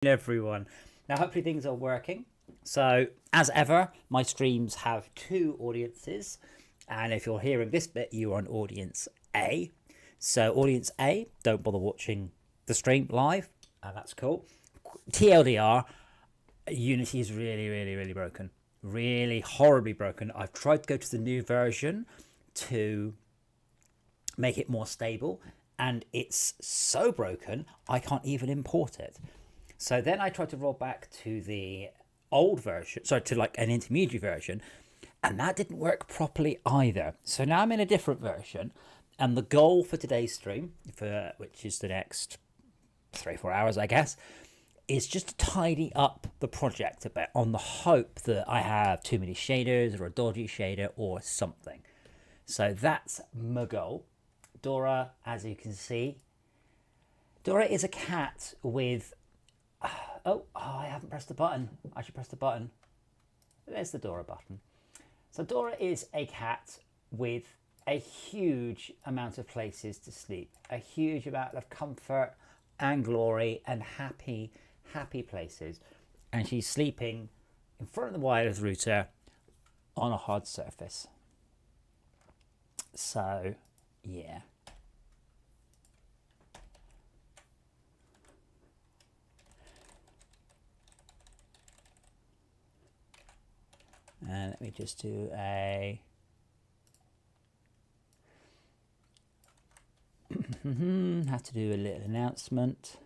Everyone. Now, hopefully, things are working. So, as ever, my streams have two audiences, and if you're hearing this bit, you are on audience A. So, audience A, don't bother watching the stream live, and that's cool. TLDR, Unity is really broken. Really horribly broken. I've tried to go to the new version to make it more stable, and it's so broken, I can't even import it. So then I tried to roll back to the old version, sorry, to like an intermediary version, and that didn't work properly either. So now I'm in a different version, and the goal for today's stream, which is the next 3 or 4 hours, I guess, is just to tidy up the project a bit on the hope that I have too many shaders or a dodgy shader or something. So that's my goal. Dora, as you can see, Dora is a cat with... Oh, I haven't pressed the button. I should press the button. There's the Dora button. So Dora is a cat with a huge amount of places to sleep, a huge amount of comfort and glory and happy places. And she's sleeping in front of the wireless router on a hard surface. So, yeah. And let me just do a have to do a little announcement.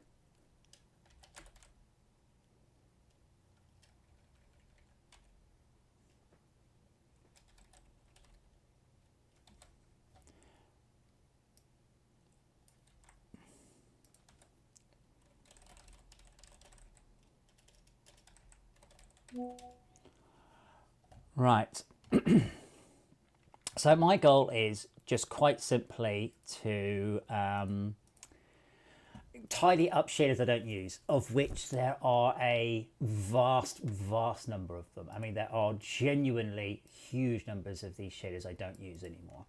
Right. So my goal is just quite simply to tidy up shaders I don't use, of which there are a vast number of them. I mean, there are genuinely huge numbers of these shaders I don't use anymore,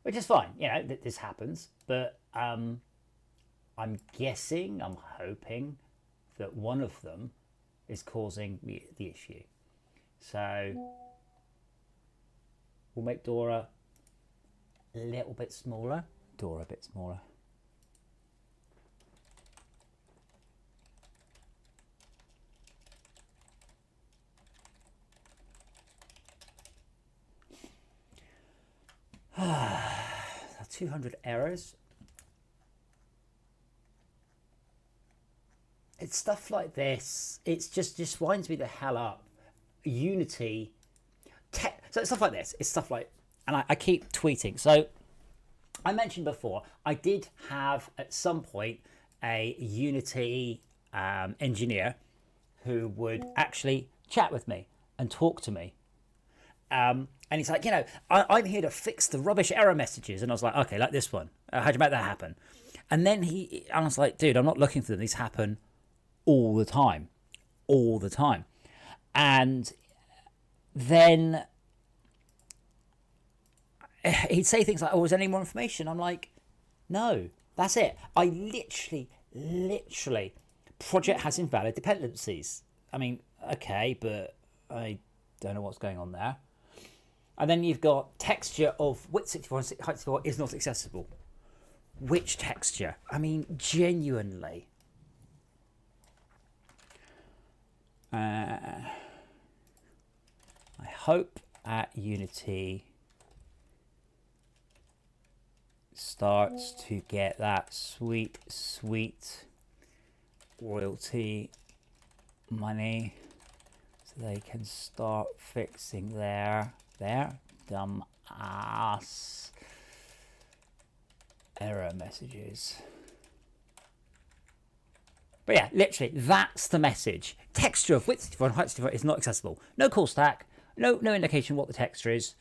which is fine. You know, this happens, but I'm hoping that one of them is causing the issue. So we'll make Dora a little bit smaller. Dora a bit smaller. That's 200 errors. It's stuff like this. It's just winds me the hell up. Unity, so stuff like this. It's stuff like, and I keep tweeting. So I mentioned before, I did have at some point a Unity engineer who would actually chat with me and talk to me. And he's like, you know, I'm here to fix the rubbish error messages. And I was like, okay, like this one. How'd you make that happen? And then I was like, dude, I'm not looking for them. These happen all the time. And then he'd say things like, oh, is there any more information? I'm like, no, that's it. I literally, project has invalid dependencies. I mean, okay, but I don't know what's going on there. And then you've got texture of width 64 and height 64 is not accessible. Which texture? I mean, genuinely. I hope at Unity starts to get that sweet royalty money so they can start fixing their dumb ass error messages. But yeah, literally, that's the message. Texture of width 64 and height 64 is not accessible. No call stack, no indication what the texture is.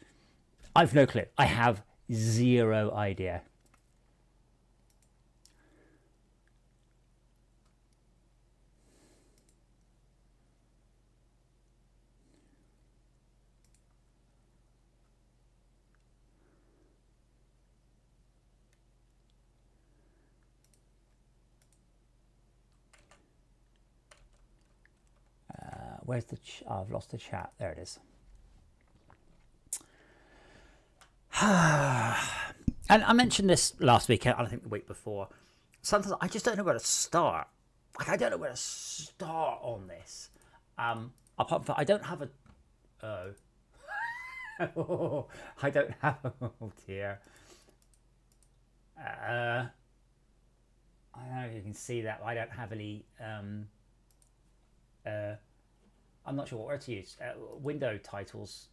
I've no clue. I have zero idea. Where's the? Oh, I've lost the chat. There it is. And I mentioned this last week. I think the week before. Sometimes I just don't know where to start. Like, I don't know where to start on this. Apart from I don't have a. Oh, I don't have. Oh dear. I don't know if you can see that. I don't have any. I'm not sure what word to use. Window titles.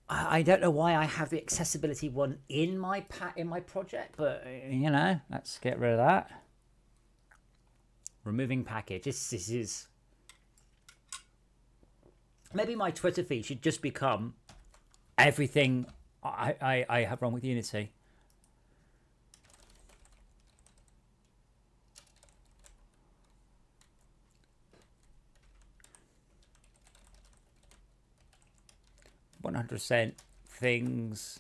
I don't know why I have the accessibility one in my project, but you know, let's get rid of that. Removing package. This is maybe my Twitter feed should just become everything I have wrong with Unity. %, things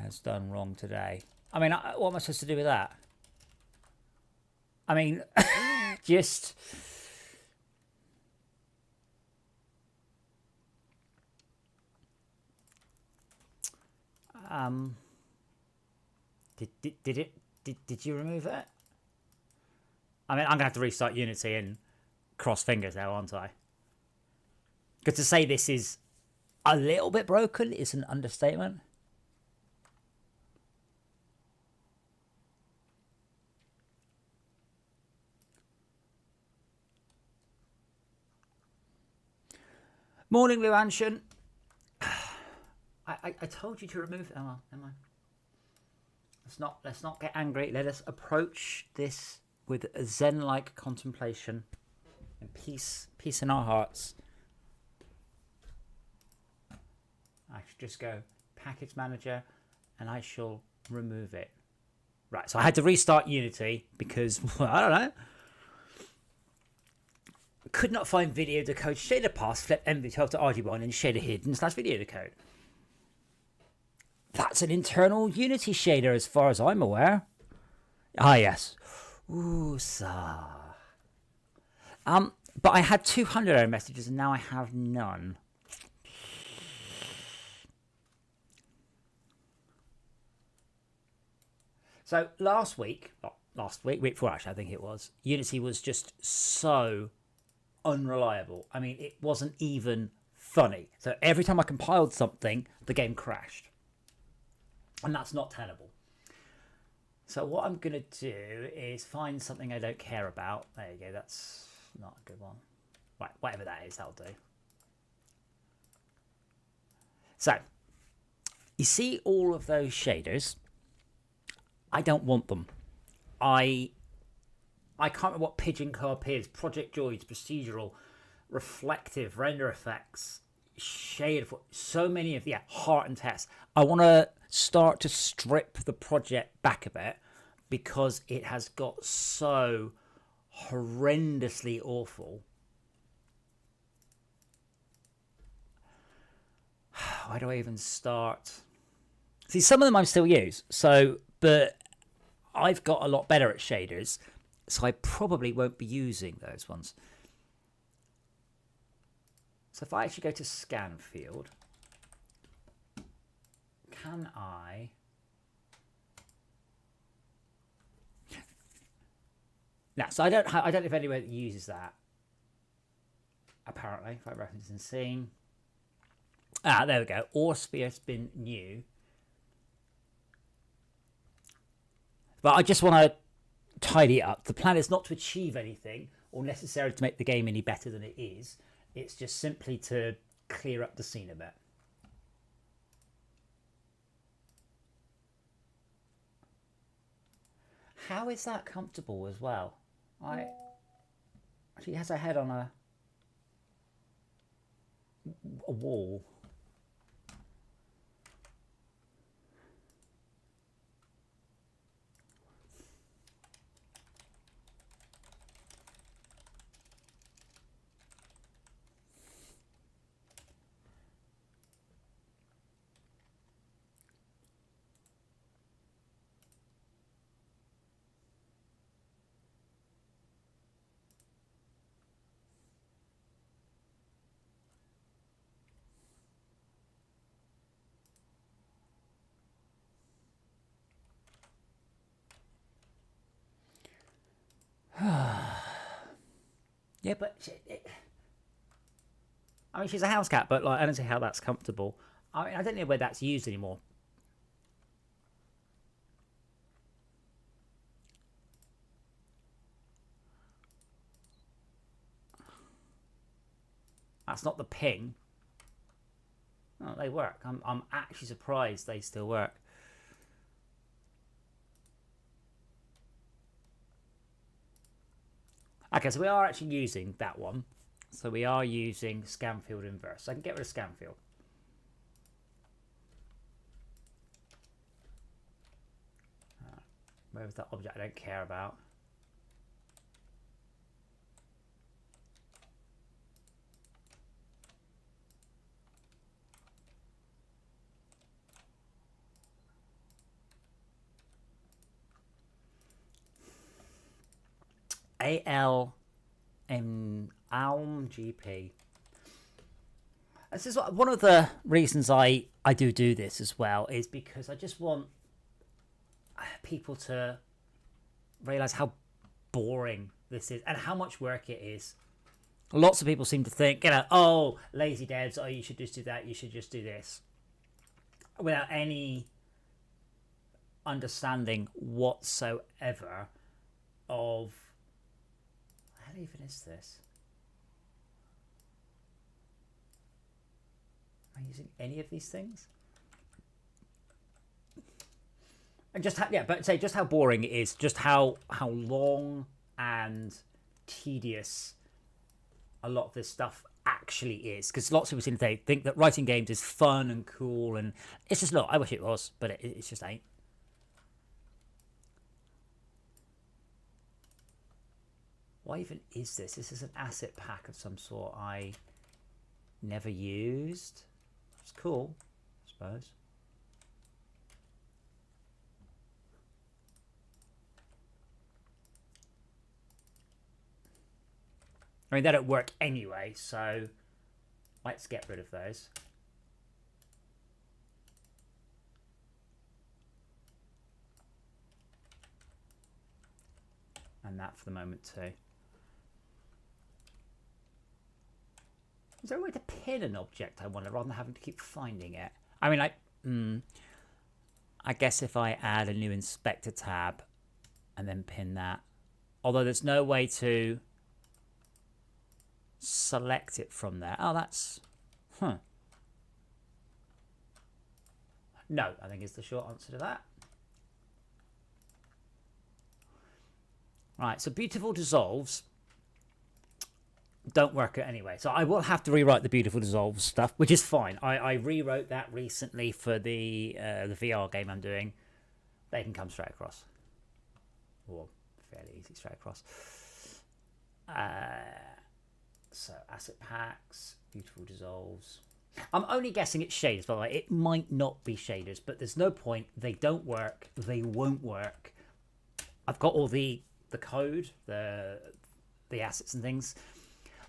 has done wrong today. I mean, what am I supposed to do with that? I mean, just did you remove it? I mean, I'm gonna have to restart Unity and cross fingers now, aren't I? Because to say this is a little bit broken is an understatement. Morning, Luanshan. I told you to remove it. Oh, well, never mind. Let's not get angry. Let us approach this with a zen-like contemplation and peace in our hearts. I should just go package manager and I shall remove it. Right, so I had to restart Unity because, well, I don't know. Could not find video decode shader path, flip MV12 to RG1 and shader hidden / video decode. That's an internal Unity shader as far as I'm aware. Ah, yes. Ooh, but I had 200 error messages and now I have none. So week before actually, I think it was, Unity was just so unreliable. I mean, it wasn't even funny. So every time I compiled something, the game crashed. And that's not tenable. So what I'm going to do is find something I don't care about. There you go, that's not a good one. Right, whatever that is, that'll do. So, you see all of those shaders? I don't want them. I can't remember what Pigeon Co-op is. Project Joys, procedural, reflective, render effects, shade, so many of heart and test. I want to start to strip the project back a bit because it has got so horrendously awful. Where do I even start? See, some of them I still use. So, but I've got a lot better at shaders, so I probably won't be using those ones. So if I actually go to scan field, can I? Now, so I don't know if anywhere that uses that. Apparently, if I reference and scene. Ah, there we go. Orsphere has been new. But I just want to tidy it up. The plan is not to achieve anything or necessarily to make the game any better than it is. It's just simply to clear up the scene a bit. How is that comfortable as well? She has her head on a wall. Yeah, but I mean, she's a house cat, but like, I don't see how that's comfortable. I mean, I don't know where that's used anymore. That's not the ping. Oh, they work. I'm actually surprised they still work. Okay, so we are actually using that one. So we are using Scanfield Inverse. So I can get rid of Scanfield. Where was that object I don't care about? Alm GP. This is one of the reasons I do this as well, is because I just want people to realize how boring this is and how much work it is. Lots of people seem to think, oh, lazy devs, oh, you should just do that, you should just do this, without any understanding whatsoever of what the hell even is this? Am I using any of these things? And just just how boring it is, just how long and tedious a lot of this stuff actually is. Because lots of people seem to think that writing games is fun and cool, and it's just not. I wish it was, but it just ain't. What even is this? This is an asset pack of some sort I never used. It's cool, I suppose. I mean, they don't work anyway, so let's get rid of those. And that for the moment too. Is there a way to pin an object, I wonder, rather than having to keep finding it? I mean, I guess if I add a new inspector tab and then pin that. Although there's no way to select it from there. Oh, that's... No, I think is the short answer to that. Right, so beautiful dissolves don't work anyway. So I will have to rewrite the beautiful dissolves stuff, which is fine. I rewrote that recently for the VR game I'm doing. They can come straight across. Or fairly easy straight across. So asset packs, beautiful dissolves. I'm only guessing it's shaders, by the way. It might not be shaders, but there's no point. They don't work. They won't work. I've got all the code, the assets and things.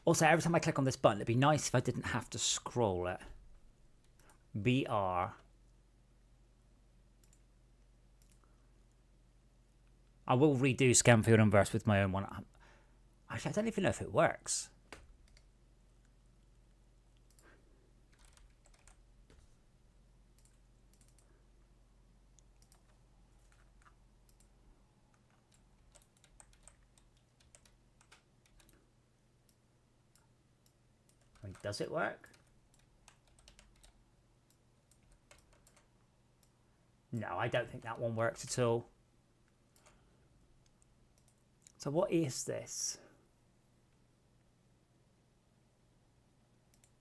Also, every time I click on this button, it'd be nice if I didn't have to scroll it. BR. I will redo Scanfield Inverse with my own one. Actually, I don't even know if it works. I mean, does it work? No, I don't think that one works at all. So what is this?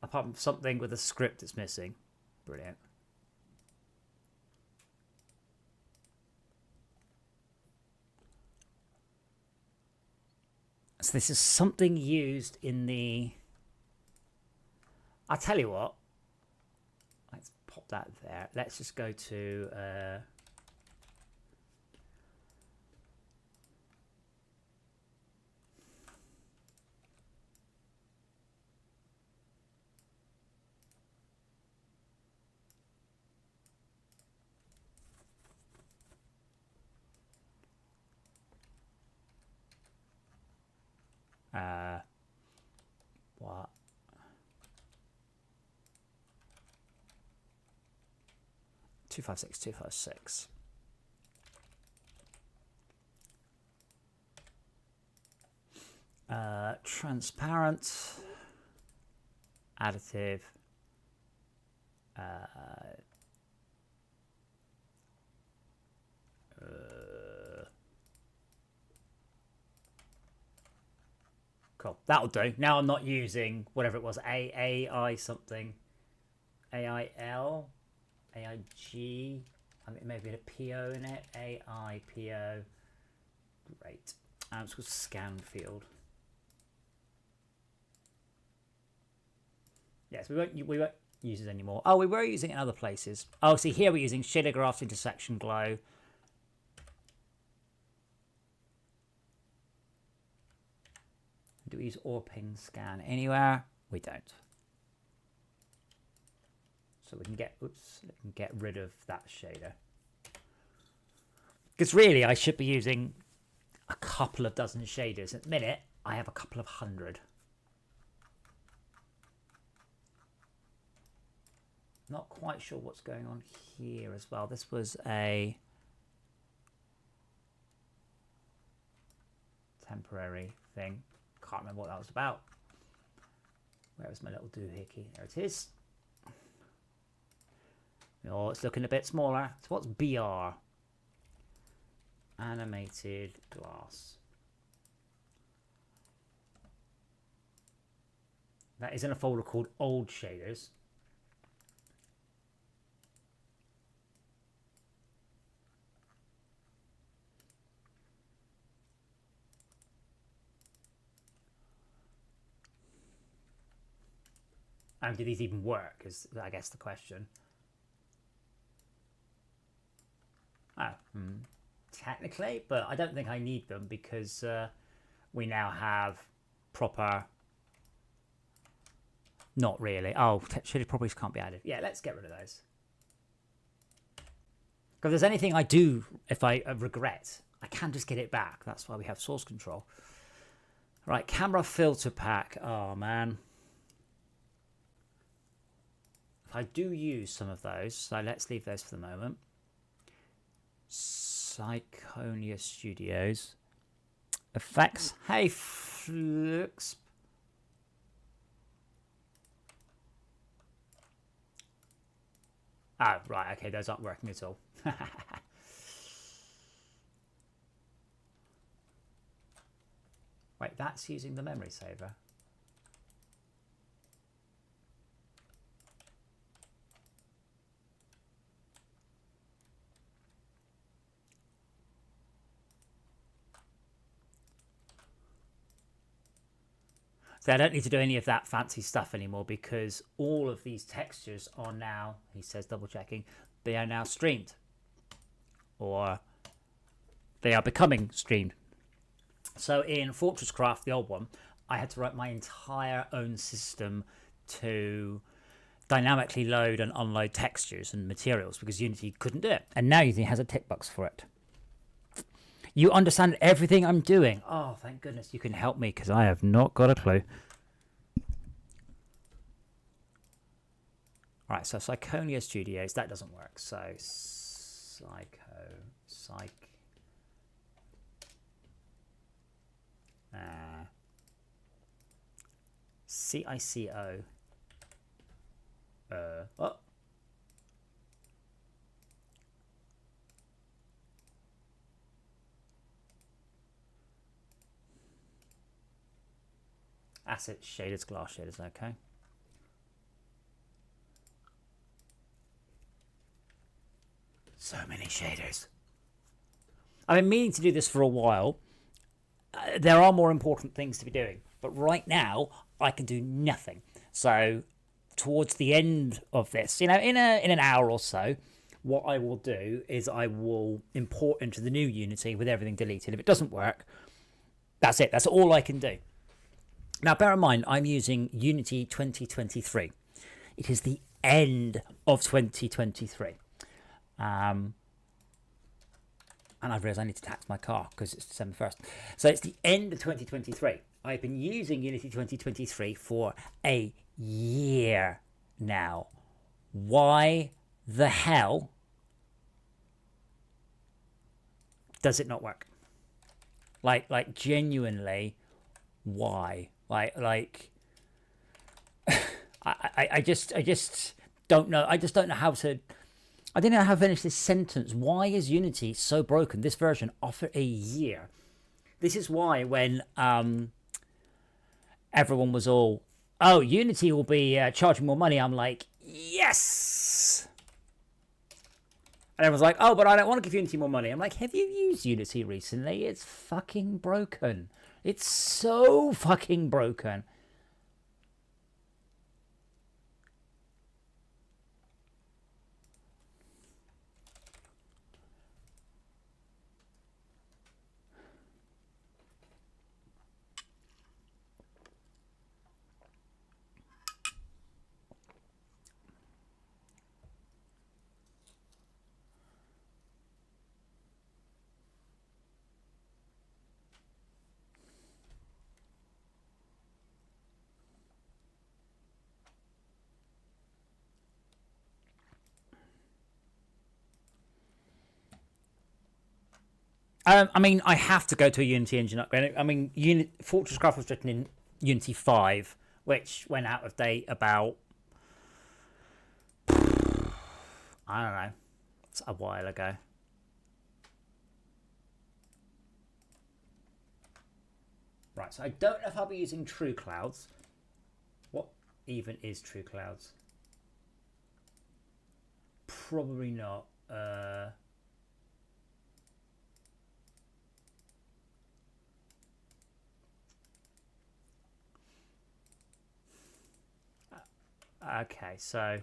Apart from something with a script that's missing. Brilliant. So this is something used in the... I'll tell you what. Let's pop that there. Let's just go to... What? Two five six, 256. Transparent, additive, cool. That'll do. Now I'm not using whatever it was, AI something, AIL, AIG. I mean, maybe a PO in it. AIPO. Great. It's called scan field. Yes, we won't use it anymore. Oh, we were using it in other places. Oh, see, here we're using shader graphs, intersection glow. Do we use ping scan anywhere? We don't. So we can get, get rid of that shader. Because really, I should be using a couple of dozen shaders. At the minute, I have a couple of hundred. Not quite sure what's going on here as well. This was a temporary thing. Can't remember what that was about. Where was my little doohickey? There it is. Oh, it's looking a bit smaller. So what's BR? Animated glass. That is in a folder called old shaders. And do these even work, is I guess the question. Oh, technically, but I don't think I need them because we now have proper... Not really. Oh, shaded properties can't be added. Yeah, let's get rid of those. If there's anything I do, if I regret, I can just get it back. That's why we have source control. Right, camera filter pack. Oh, man. I do use some of those, so let's leave those for the moment. Syconia Studios. Effects. Hey, Flux. Oh, right, okay, those aren't working at all. Wait, that's using the memory saver. So I don't need to do any of that fancy stuff anymore because all of these textures are now, he says, double checking, they are now streamed. Or they are becoming streamed. So in FortressCraft, the old one, I had to write my entire own system to dynamically load and unload textures and materials because Unity couldn't do it. And now Unity has a tick box for it. You understand everything I'm doing. Oh, thank goodness you can help me because I have not got a clue. Right, so Syconia Studios, that doesn't work. So CICO. Oh. Asset shaders, glass shaders, okay. So many shaders. I've been meaning to do this for a while. There are more important things to be doing, but right now I can do nothing. So towards the end of this, in an hour or so, what I will do is I will import into the new Unity with everything deleted. If it doesn't work, that's it. That's all I can do. Now, bear in mind, I'm using Unity 2023. It is the end of 2023. And I've realised I need to tax my car because it's December 1st. So it's the end of 2023. I've been using Unity 2023 for a year now. Why the hell does it not work? Like genuinely, why? I just don't know. I just don't know how to. I didn't know how to finish this sentence. Why is Unity so broken? This version after a year. This is why when everyone was all, oh, Unity will be charging more money. I'm like, yes. And everyone's like, oh, but I don't want to give Unity more money. I'm like, have you used Unity recently? It's fucking broken. It's so fucking broken. I mean, I have to go to a Unity engine upgrade. I mean, FortressCraft was written in Unity 5, which went out of date about, I don't know, it's a while ago. Right, so I don't know if I'll be using True Clouds. What even is True Clouds? Probably not. Okay, so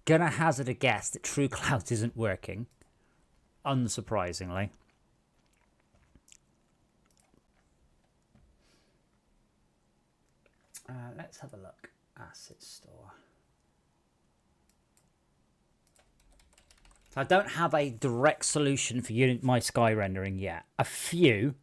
gonna hazard a guess that True Clouds isn't working, unsurprisingly. Let's have a look. Asset store. So I don't have a direct solution for my sky rendering yet. A few.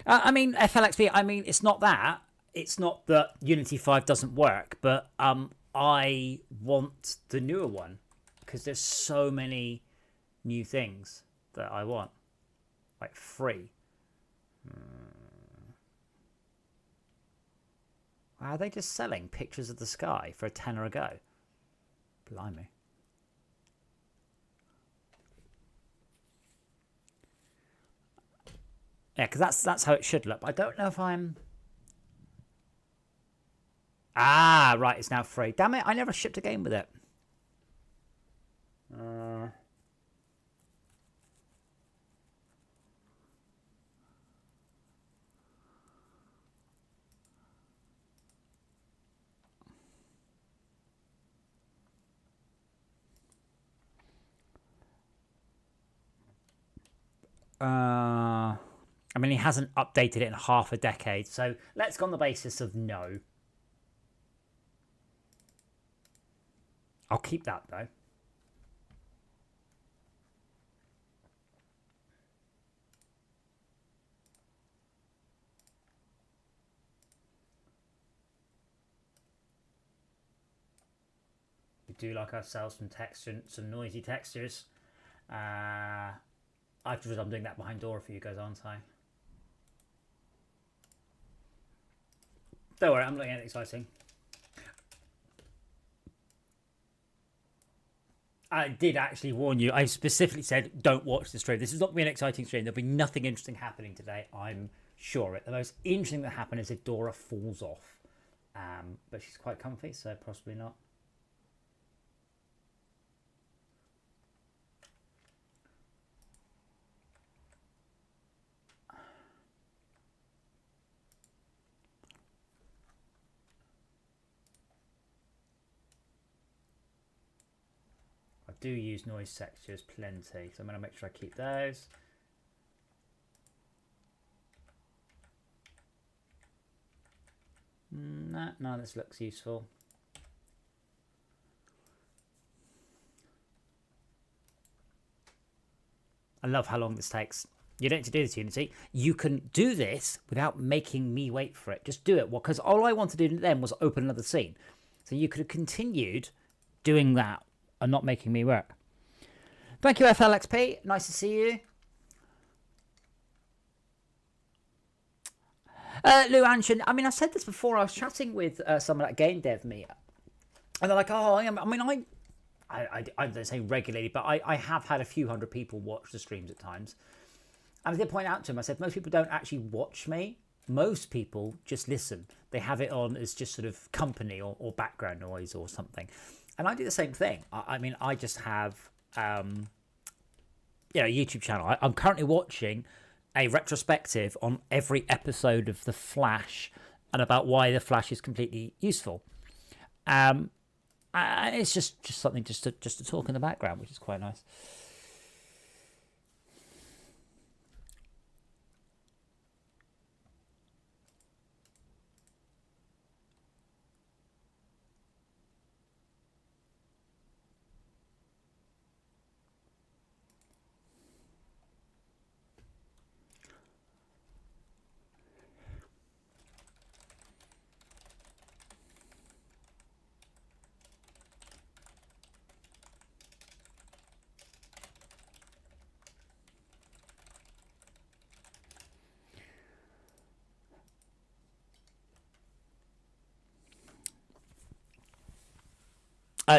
I mean, FLXP, I mean, it's not that. It's not that Unity 5 doesn't work, but I want the newer one because there's so many new things that I want. Like free. Are they just selling pictures of the sky for $10 a go? Blimey. Yeah, because that's how it should look. I don't know if I'm... Ah, right, it's now free. Damn it, I never shipped a game with it. I mean, he hasn't updated it in half a decade, so let's go on the basis of no. I'll keep that, though. We do like ourselves some texture, some noisy textures. Afterwards, I'm doing that behind door for you guys, aren't I? Don't worry, I'm looking at it exciting. I did actually warn you. I specifically said, don't watch the stream. This is not going to be an exciting stream. There'll be nothing interesting happening today. I'm sure it. The most interesting that happened is if Dora falls off. But she's quite comfy, so possibly not. I do use noise textures plenty, so I'm going to make sure I keep those. No, this looks useful. I love how long this takes. You don't need to do this, Unity. You can do this without making me wait for it. Just do it. Well, because all I wanted to do then was open another scene. So you could have continued doing that and not making me work. Thank you, FLXP. Nice to see you. Lou Anshin, I mean, I said this before. I was chatting with someone at Game Dev Meet, and they're like, "Oh, I mean, I don't say regularly, but I have had a few hundred people watch the streams at times." And I did point out to him, I said, most people don't actually watch me. Most people just listen. They have it on as just sort of company or background noise or something. And I do the same thing. I mean, I just have a YouTube channel. I'm currently watching a retrospective on every episode of The Flash and about why The Flash is completely useful. And it's just something just to talk in the background, which is quite nice.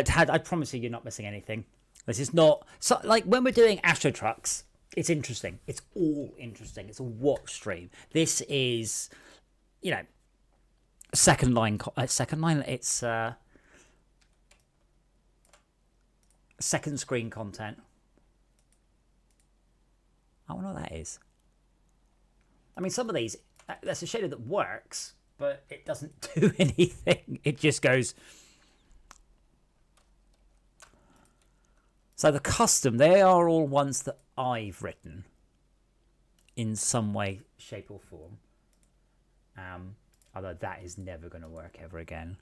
Tad, I promise you're not missing anything. This is not so like when we're doing Astro Trucks. It's interesting. It's all interesting. It's a watch stream. This is, second line. Second line. It's second screen content. I don't know what that is. I mean, some of these, there's a shader that works, but it doesn't do anything. It just goes. So the custom, they are all ones that I've written in some way, shape or form. Although that is never going to work ever again.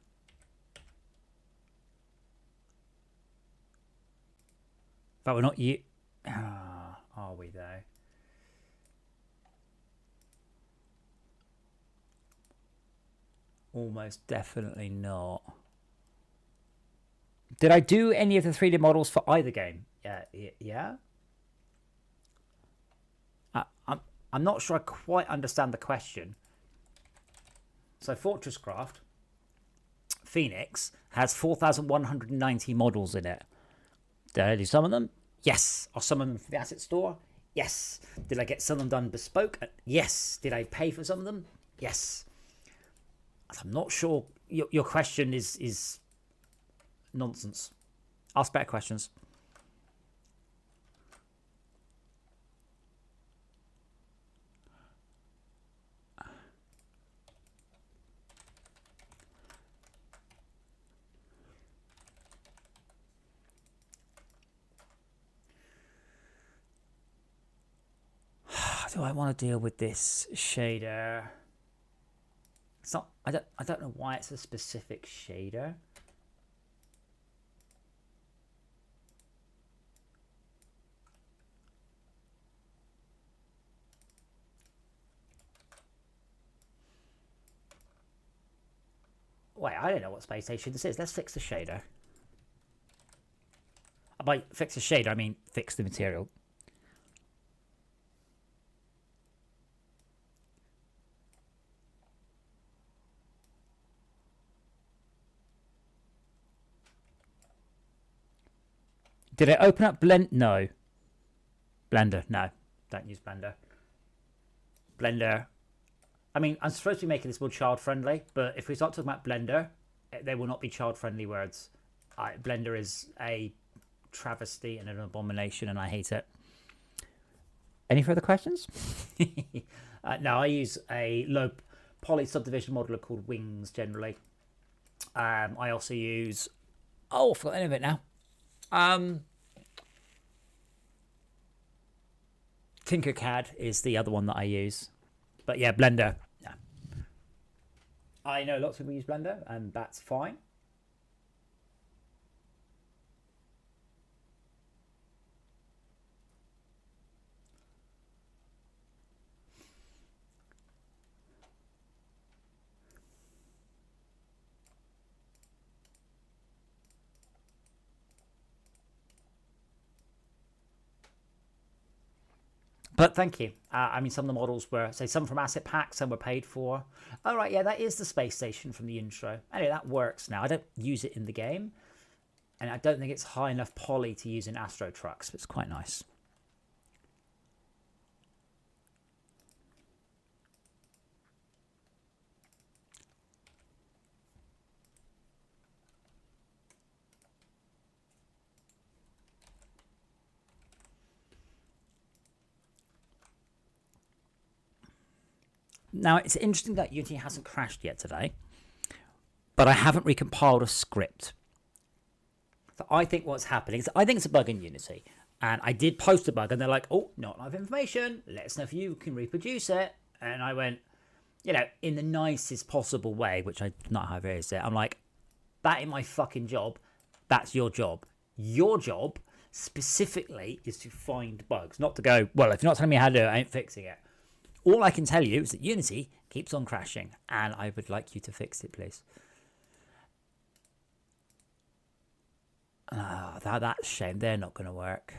But we're not are we though? Almost definitely not. Did I do any of the 3D models for either game? Yeah. I'm not sure I quite understand the question. So FortressCraft Phoenix has 4,190 models in it. Did I do some of them? Yes. Are some of them for the asset store? Yes. Did I get some of them done bespoke? Yes. Did I pay for some of them? Yes. I'm not sure. Your question is nonsense. Ask better questions. Do I want to deal with this shader? It's not. I don't know why it's a specific shader. Wait, I don't know what space station this is. Let's fix the shader. By fix the shader, I mean fix the material. Did I open up Blend? No. Blender? No. Don't use Blender. Blender. I mean, I'm supposed to be making this more child-friendly, but if we start talking about Blender, they will not be child-friendly words. Blender is a travesty and an abomination, and I hate it. Any further questions? No, I use a low poly subdivision modeler called Wings generally. I also use... Oh, I forgot the name of it now. Tinkercad is the other one that I use. But yeah, Blender. Yeah. I know lots of people use Blender, and that's fine. But thank you. I mean, some of the models were, say, some from asset packs, some were paid for. Oh, right, yeah, that is the space station from the intro. Anyway, that works now. I don't use it in the game, and I don't think it's high enough poly to use in Astro Trucks, but it's quite nice. Now, it's interesting that Unity hasn't crashed yet today, but I haven't recompiled a script. So I think what's happening is, I think it's a bug in Unity. And I did post a bug, and they're like, oh, not enough information. Let us know if you can reproduce it. And I went, you know, in the nicest possible way, which I not how it is. I'm like, that ain't my fucking job. That's your job. Your job specifically is to find bugs, not to go, well, if you're not telling me how to do it, I ain't fixing it. All I can tell you is that Unity keeps on crashing, and I would like you to fix it, please. Oh, that's a shame. They're not going to work.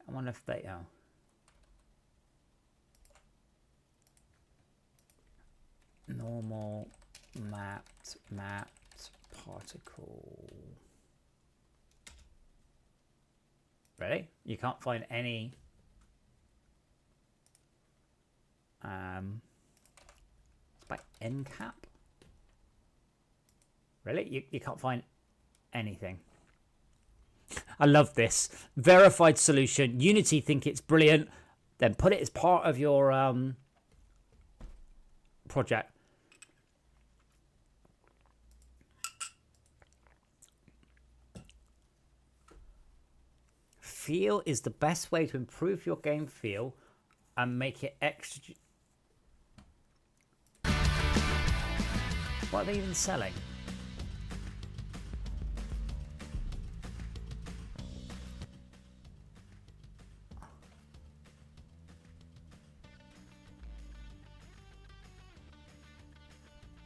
I wonder if they are. Normal, mapped, particle. Really? You can't find any by NCAP? Really? You can't find anything. I love this. Verified solution. Unity think it's brilliant. Then put it as part of your project. Feel is the best way to improve your game feel and make it extra. What are they even selling?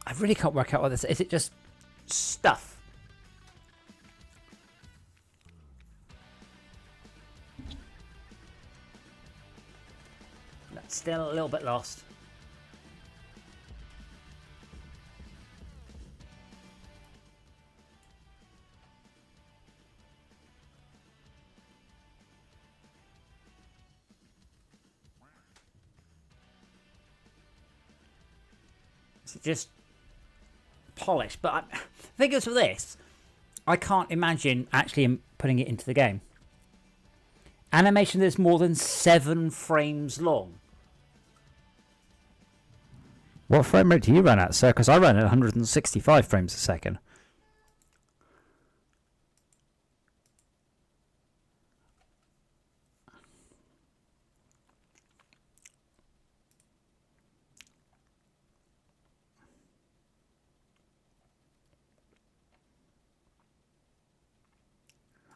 I really can't work out what this is. Is it just stuff? That's still a little bit lost. Is it just polish? But the thing is with this, I can't imagine actually putting it into the game. Animation that's more than 7 frames long. What frame rate do you run at, sir? Because I run at 165 frames a second.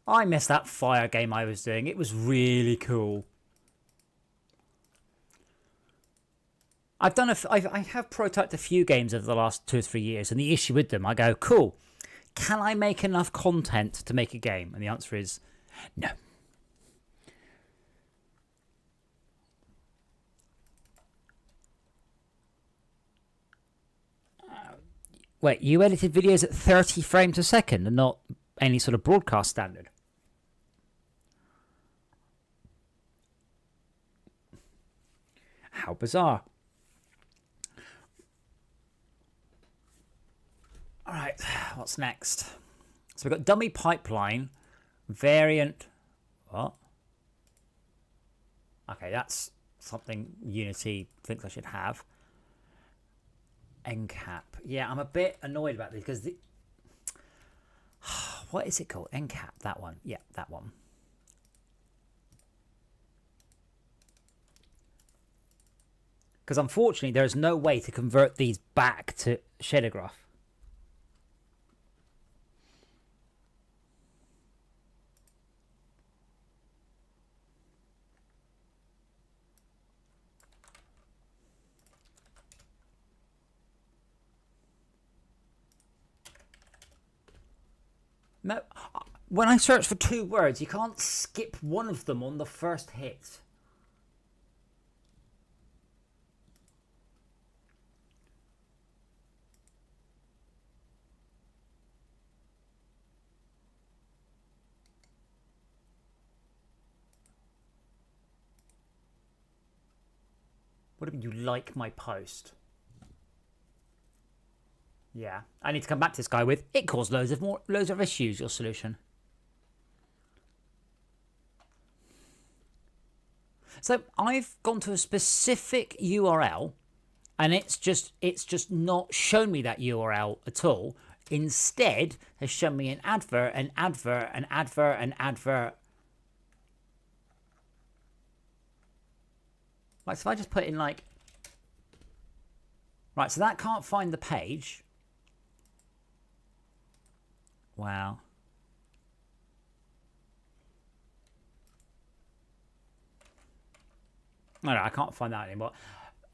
I missed that fire game I was doing. It was really cool. I have prototyped a few games over the last 2 or 3 years, and the issue with them, I go, cool, can I make enough content to make a game? And the answer is no. Wait, you edited videos at 30 frames a second and not any sort of broadcast standard? How bizarre. All right, what's next? So we've got dummy pipeline, variant. What? Okay, that's something Unity thinks I should have. NCAP. Yeah, I'm a bit annoyed about this because the. What is it called? NCAP, that one. Yeah, that one. Because unfortunately, there is no way to convert these back to shader graph. No, when I search for 2 words, you can't skip one of them on the first hit. What do you mean you like my post? Yeah, I need to come back to this guy with it caused loads of issues. Your solution. So I've gone to a specific URL, and it's just not shown me that URL at all. Instead, has shown me an advert, an advert, an advert, an advert. Right, so if I just put in like, right, so that can't find the page. Wow. No, I can't find that anymore.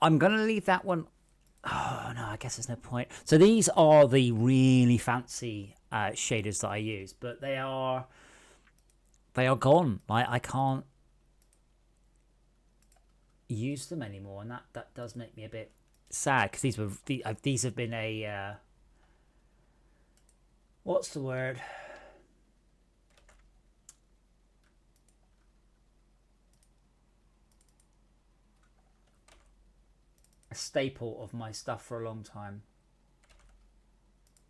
I'm going to leave that one. Oh, no, I guess there's no point. So these are the really fancy shaders that I use, but they are gone. I can't use them anymore, and that does make me a bit sad, because these have been a what's the word? A staple of my stuff for a long time.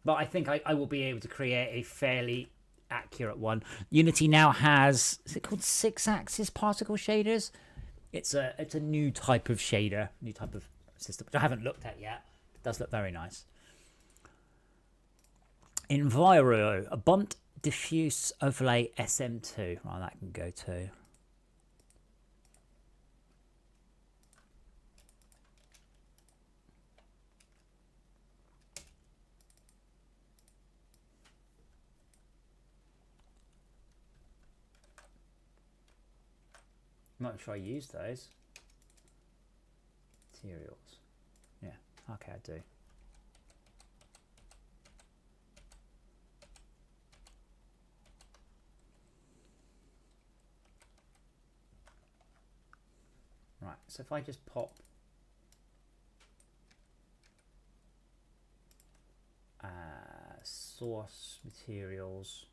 But I think I will be able to create a fairly accurate one. Unity now has, is it called 6-axis particle shaders? It's a new type of shader, new type of system, which I haven't looked at yet. It does look very nice. Enviro, a bumped diffuse overlay SM2. Right, that can go too. I'm not sure I use those. Materials. Yeah, okay, I do. Right, so if I just pop source materials,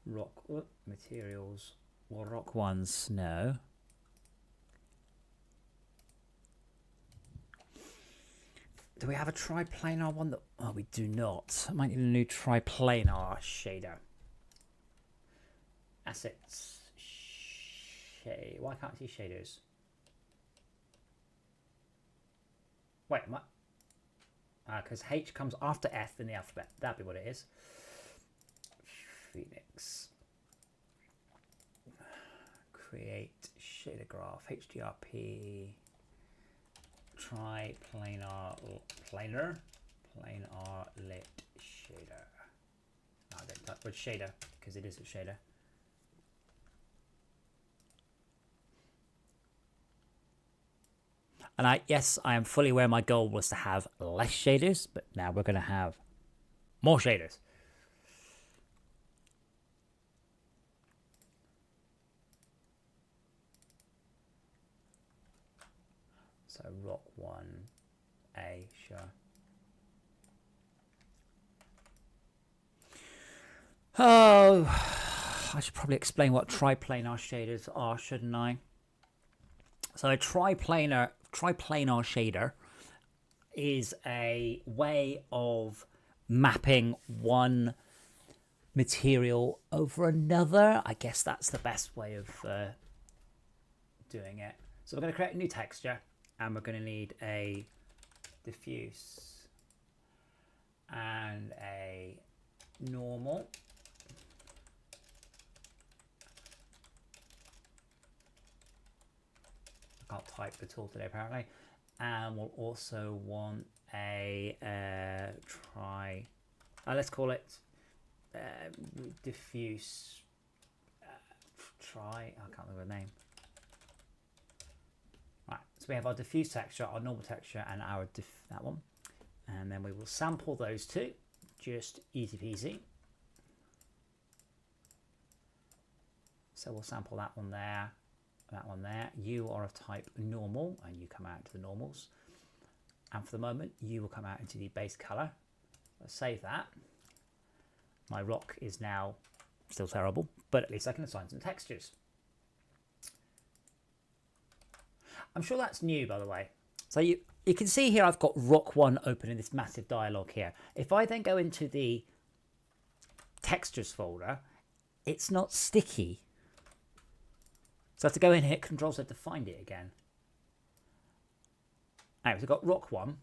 rock materials, or rock one snow. Do we have a triplanar one? Oh, we do not. I might need a new triplanar shader. Assets. Shade. Why can't I see shaders? Wait, what? Because H comes after F in the alphabet. That'd be what it is. Phoenix. Create shader graph. HDRP. Triplanar. Planar lit shader. No, I don't touch with shader because it is a shader. And yes, I am fully aware my goal was to have less shaders, but now we're going to have more shaders. So rock 1A, sure. Oh, I should probably explain what triplanar shaders are, shouldn't I? So a triplanar shader is a way of mapping one material over another. I guess that's the best way of doing it. So we're going to create a new texture, and we're going to need a diffuse and a normal. I can't type at all today apparently. And we'll also want a let's call it diffuse I can't remember the name. Right, so we have our diffuse texture, our normal texture, and our that one. And then we will sample those two, just easy peasy. So we'll sample that one there, that one there. You are of type normal, and you come out into the normals. And for the moment, you will come out into the base color. Let's save that. My rock is now still terrible, but at least I can assign some textures. I'm sure that's new, by the way. So you can see here I've got rock 1 open in this massive dialog here. If I then go into the textures folder, it's not sticky. So I have to go in here, Control Z to find it again. Anyway, so I've got rock 1.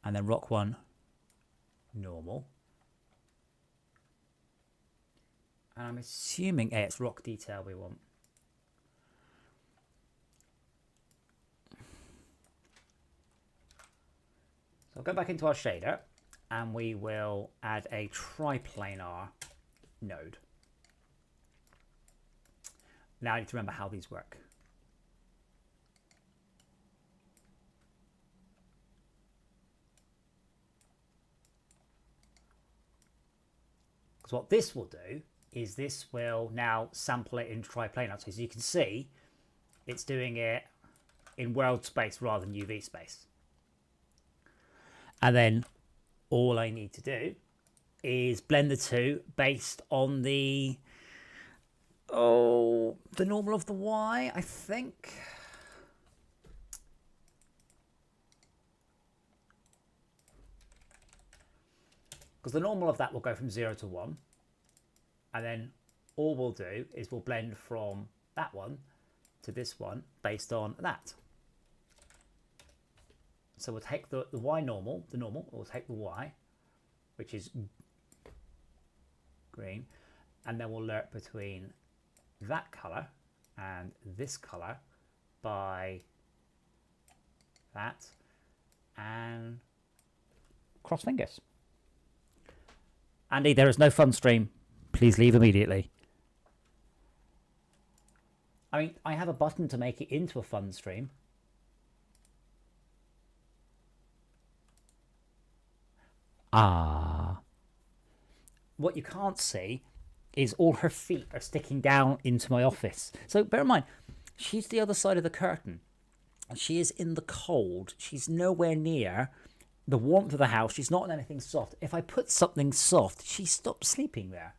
And then rock 1 normal. And I'm assuming it's rock detail we want. So I'll go back into our shader and we will add a triplanar node. Now I need to remember how these work. Because what this will do is this will now sample it in triplanar. So as you can see, it's doing it in world space rather than UV space. And then all I need to do is blend the two based on the normal of the Y, I think. Because the normal of that will go from 0 to 1. And then all we'll do is we'll blend from that one to this one based on that. So we'll take the Y normal, we'll take the Y, which is green, and then we'll lerp between that color and this color by that, and cross fingers. Andy, there is no fun stream. Please leave immediately. I mean, I have a button to make it into a fun stream. Ah. What you can't see is all her feet are sticking down into my office. So bear in mind, she's the other side of the curtain. She is in the cold. She's nowhere near the warmth of the house. She's not on anything soft. If I put something soft, she stops sleeping there.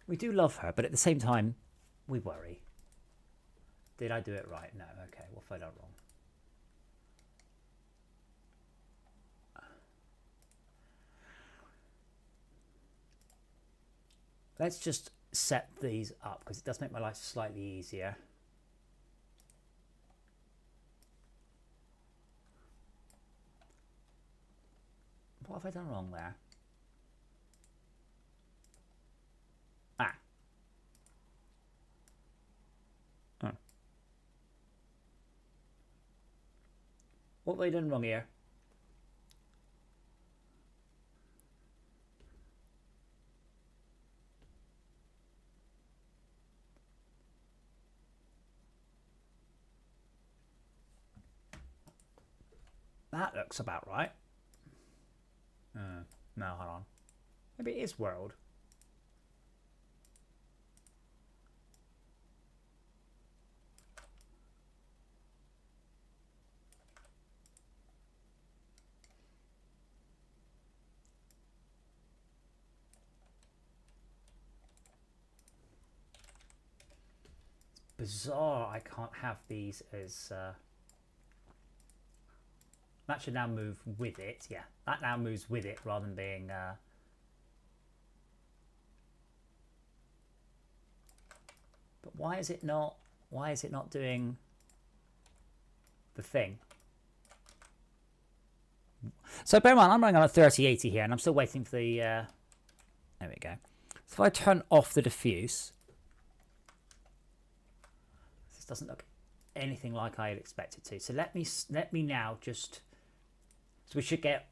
We do love her, but at the same time, we worry. Did I do it right? No. Okay, we'll find out wrong. Let's just set these up because it does make my life slightly easier. What have I done wrong there? Ah. Oh. What have I done wrong here? That looks about right. No, hold on. Maybe it is world. It's bizarre I can't have these as... That should now move with it. Yeah, that now moves with it rather than being... But why is it not doing the thing? So bear in mind, I'm running on a 3080 here and I'm still waiting for the... there we go. So if I turn off the diffuse... This doesn't look anything like I had expected to. So let me now just... So we should get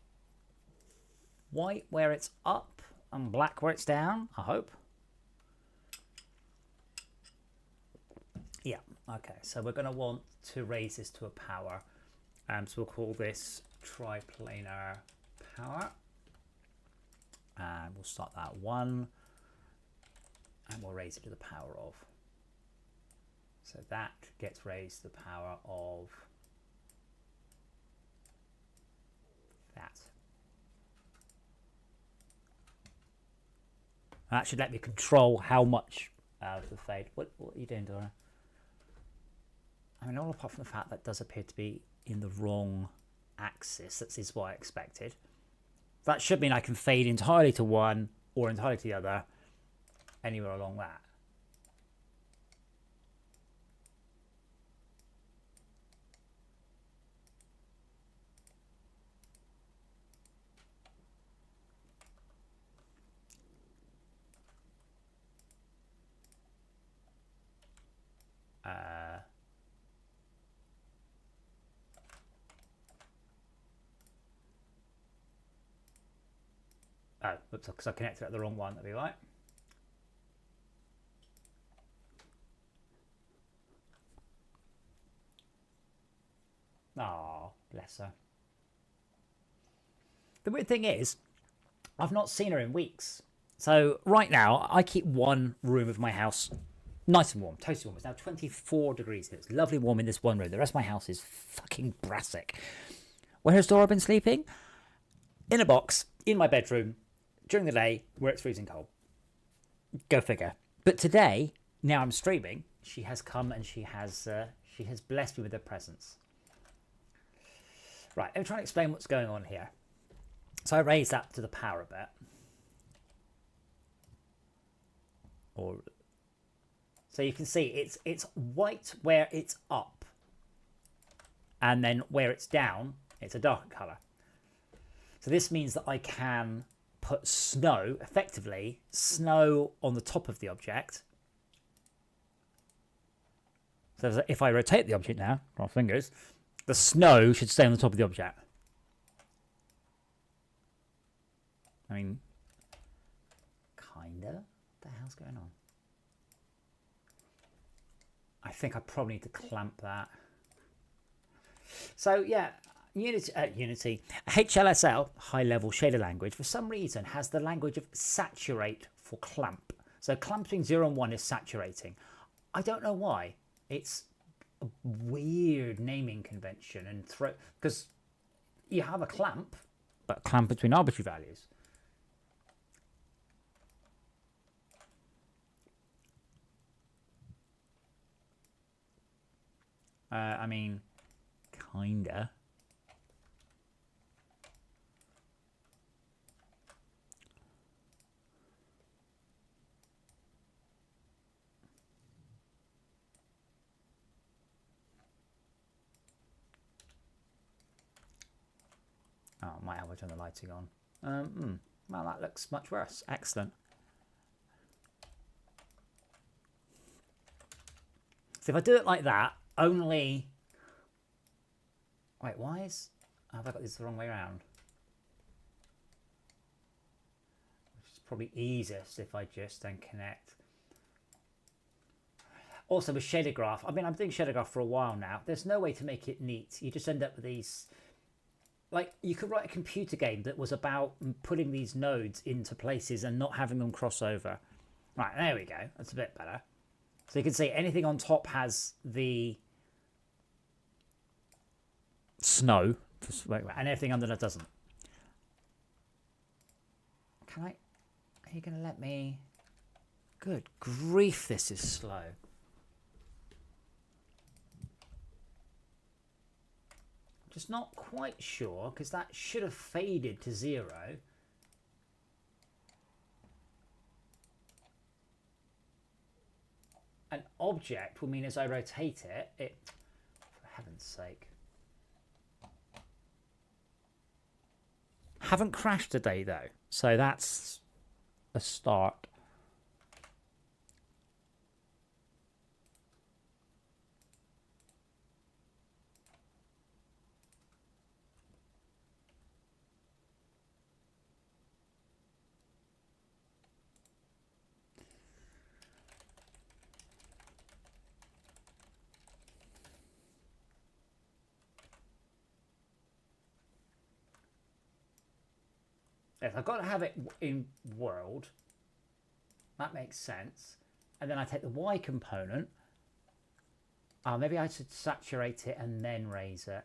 white where it's up and black where it's down, I hope. Yeah, okay, so we're going to want to raise this to a power. So we'll call this triplanar power. And we'll start that 1. And we'll raise it to the power of. So that gets raised to the power of that. That should let me control how much of the fade. What are you doing, Dora? I mean, all apart from the fact that does appear to be in the wrong axis. That is what I expected. That should mean I can fade entirely to one or entirely to the other, anywhere along that. Oh, oops, because I connected at the wrong one. That'd be right. Oh, bless her. The weird thing is, I've not seen her in weeks. So right now, I keep one room of my house nice and warm, toasty warm. It's now 24 degrees here. It's lovely warm in this one room. The rest of my house is fucking brassic. Where has Dora been sleeping? In a box, in my bedroom, during the day, where it's freezing cold. Go figure. But today, now I'm streaming, she has come and she has blessed me with her presence. Right, let me try and explain what's going on here. So I raise that to the power a bit. So you can see it's white where it's up. And then where it's down, it's a darker colour. So this means that I can put snow, effectively, snow on the top of the object. So if I rotate the object now, cross fingers, the snow should stay on the top of the object. I mean, kinda. What the hell's going on? I think I probably need to clamp that. So yeah, Unity, HLSL, high level shader language, for some reason has the language of saturate for clamp. So clamp between 0 and 1 is saturating. I don't know why. It's a weird naming convention, and because you have a clamp, but a clamp between arbitrary values. I mean, kinda. Oh, might have to turn the lighting on. Well, that looks much worse. Excellent. So if I do it like that, only... Wait, why is... Have I got this the wrong way around? It's probably easiest if I just then connect. Also with shader graph, I mean, I'm doing shader graph for a while now. There's no way to make it neat. You just end up with these... Like, you could write a computer game that was about putting these nodes into places and not having them cross over. Right, there we go. That's a bit better. So you can see anything on top has the snow, and everything under that doesn't. Can I... Are you going to let me... Good grief, this is slow. Just not quite sure, because that should have faded to 0. An object will mean as I rotate it, for heaven's sake. Haven't crashed today though, so that's a start. Yes, I've got to have it in world. That makes sense. And then I take the Y component. Maybe I should saturate it and then raise it.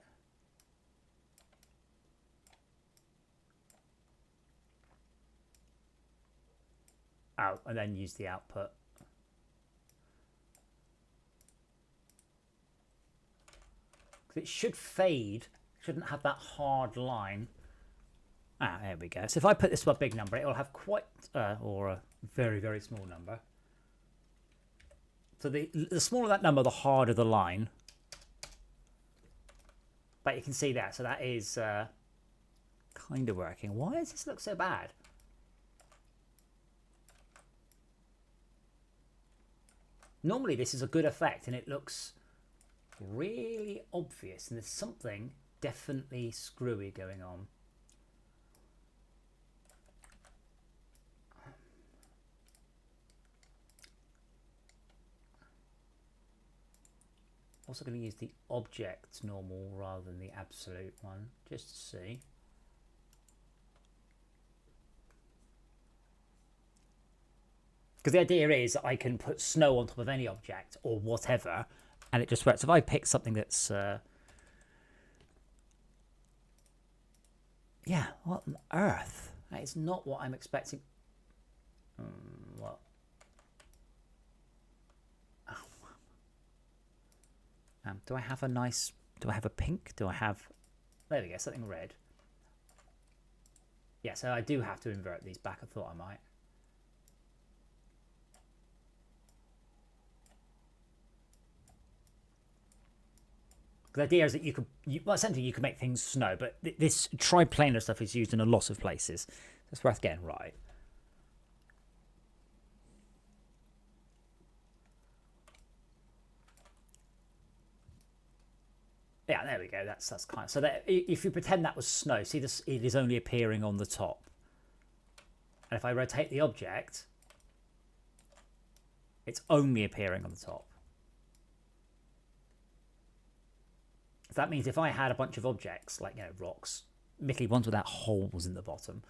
Oh, and then use the output. Because it should fade. Shouldn't have that hard line. Ah, there we go. So if I put this to a big number, it will have quite, or a very, very small number. So the smaller that number, the harder the line. But you can see that. So that is kind of working. Why does this look so bad? Normally this is a good effect and it looks really obvious. And there's something definitely screwy going on. Also going to use the object normal rather than the absolute one, just to see. Because the idea is that I can put snow on top of any object or whatever, and it just works. If I pick something that's, yeah, what on earth? That is not what I'm expecting. What? Do I have a nice, do I have a pink? Do I have, there we go, something red. Yeah, so I do have to invert these back. I thought I might. The idea is that you could, well, essentially you can make things snow, but this triplanar stuff is used in a lot of places. It's worth getting right. Yeah, there we go. That's kind of, so that if you pretend that was snow, see this, it is only appearing on the top. And if I rotate the object, it's only appearing on the top. So that means if I had a bunch of objects, like, you know, rocks, admittedly ones without holes in the bottom,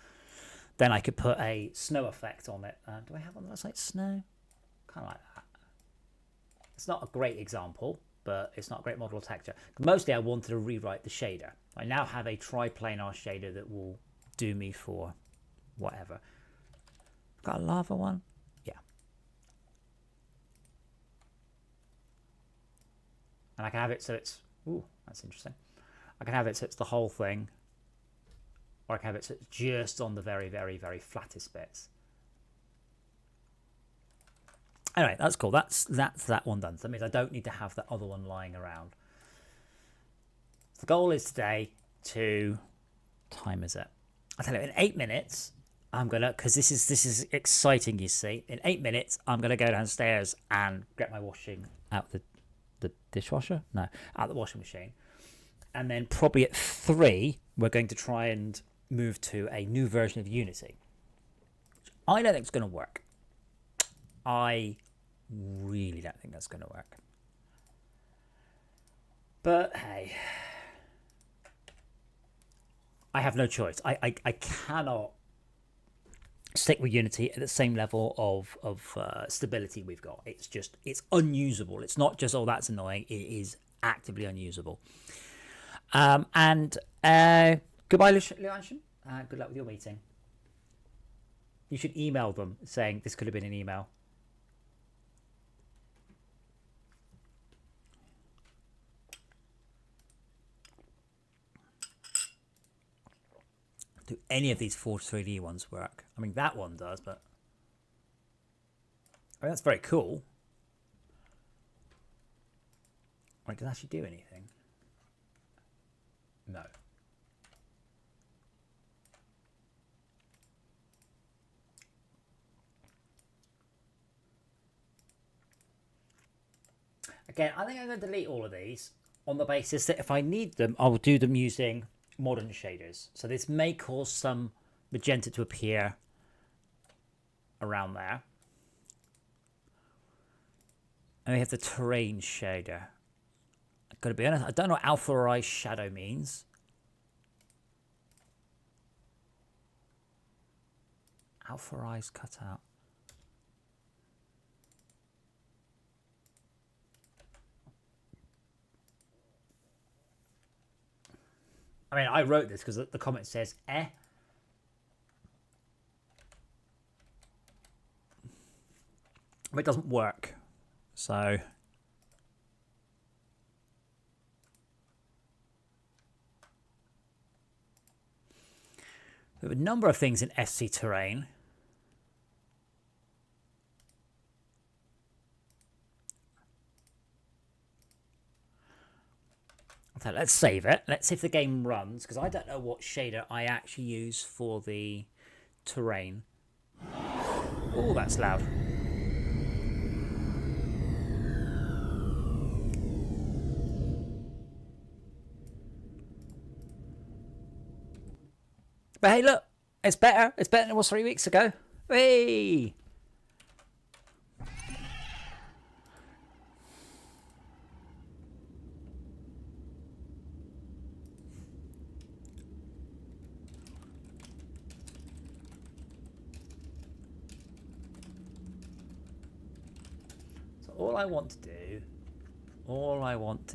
then I could put a snow effect on it. Do I have one that's like snow? Kind of like that. It's not a great example, but it's not a great model of texture. Mostly I wanted to rewrite the shader. I now have a triplanar shader that will do me for whatever. Got a lava one? Yeah. And I can have it so it's, ooh, that's interesting. I can have it so it's the whole thing, or I can have it so it's just on the very, very, very flattest bits. Anyway, that's cool. That's that one done. So that means I don't need to have that other one lying around. The goal is today to, time is it? I tell you, in 8 minutes, I'm gonna, because this is exciting. You see, in 8 minutes, I'm gonna go downstairs and get my washing out the dishwasher. No, out the washing machine, and then probably at 3, we're going to try and move to a new version of Unity. Which I don't think it's going to work. I really don't think that's going to work. But hey, I have no choice. I cannot stick with Unity at the same level of stability we've got. It's unusable. It's not just, oh, that's annoying. It is actively unusable. And goodbye, Luanshan. Good luck with your meeting. You should email them saying this could have been an email. Do any of these Forge 3D ones work? I mean, that one does, but I mean, that's very cool. Wait, does it actually do anything? No. Again, I think I'm going to delete all of these on the basis that if I need them, I'll do them using modern shaders. So this may cause some magenta to appear around there. And we have the terrain shader. I've got to be honest, I don't know what alpha rise shadow means. Alpha eyes cut out. I mean, I wrote this because the comment says eh. But it doesn't work. So we have a number of things in SC terrain. So let's save it. Let's see if the game runs, because I don't know what shader I actually use for the terrain. Oh, that's loud. But hey, look, it's better. It's better than it was 3 weeks ago. Hey! So all I want to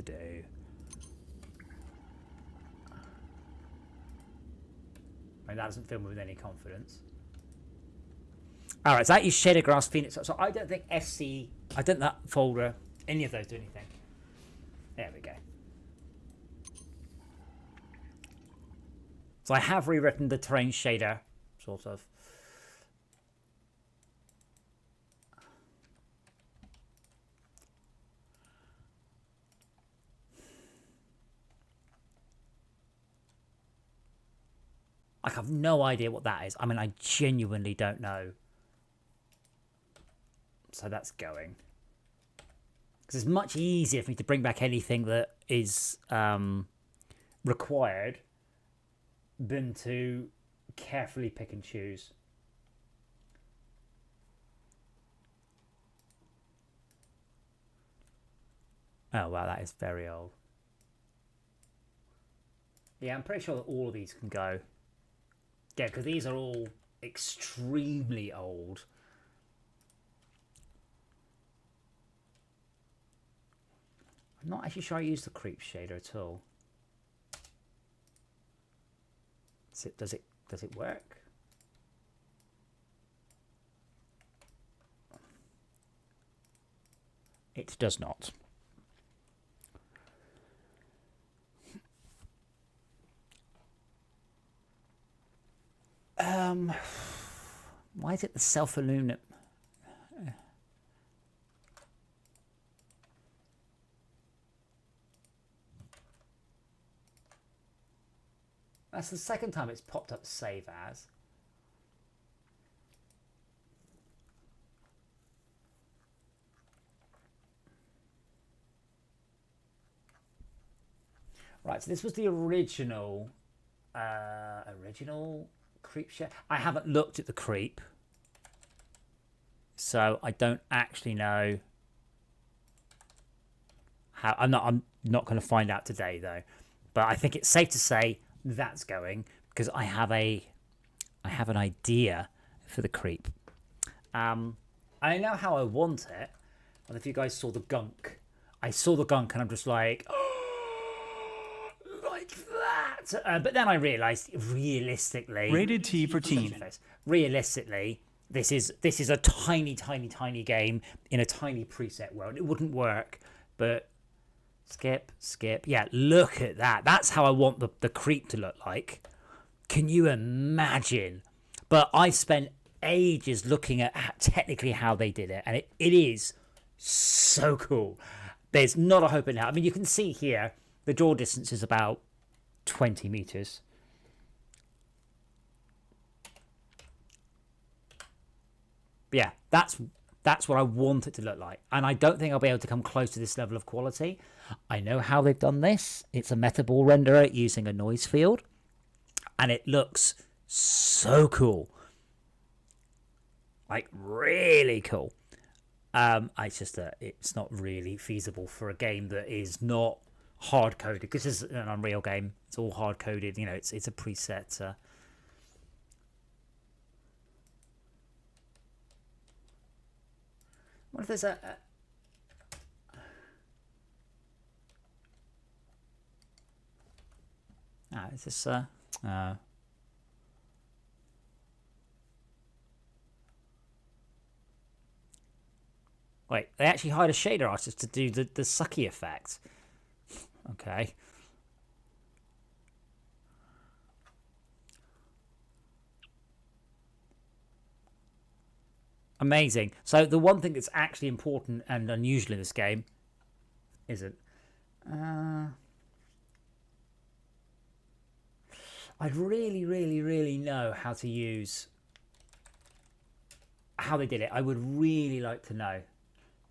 do, I mean, that doesn't fill me with any confidence. All right, so that is Shader Grass Phoenix. So I don't think SC, I don't that folder, any of those do anything. There we go. So I have rewritten the terrain shader, sort of. I have no idea what that is. I mean, I genuinely don't know. So that's going. Because it's much easier for me to bring back anything that is required than to carefully pick and choose. Oh, wow, that is very old. Yeah, I'm pretty sure that all of these can go. Yeah, because these are all extremely old. I'm not actually sure I use the creep shader at all. Does it work? It does not. Why is it the self-illuminate? That's the second time it's popped up save as. Right, so this was the original creep share. I haven't looked at the creep, so I don't actually know how. I'm not going to find out today though, but I think it's safe to say that's going because I have an idea for the creep. I know how I want it. And if you guys saw the gunk, I saw the gunk and I'm just like, oh, like that. But then I realised, realistically, Rated T for teen. Realistically, this is a tiny game in a tiny preset world. It wouldn't work, but skip. Yeah, look at that. That's how I want the creep to look like. Can you imagine? But I spent ages looking at technically how they did it, and it is so cool. There's not a hope in hell. I mean, you can see here the draw distance is about 20 meters. But yeah, that's what I want it to look like, and I don't think I'll be able to come close to this level of quality. I know how they've done this. It's a metaball renderer using a noise field, and it looks so cool, like really cool. It's just it's not really feasible for a game that is not hard coded, because this is an Unreal game. It's all hard coded. You know, it's a preset. What if there's a is this wait, they actually hired a shader artist to do the sucky effect. Okay. Amazing. So the one thing that's actually important and unusual in this game isn't. I'd really know how to use how they did it. I would really like to know,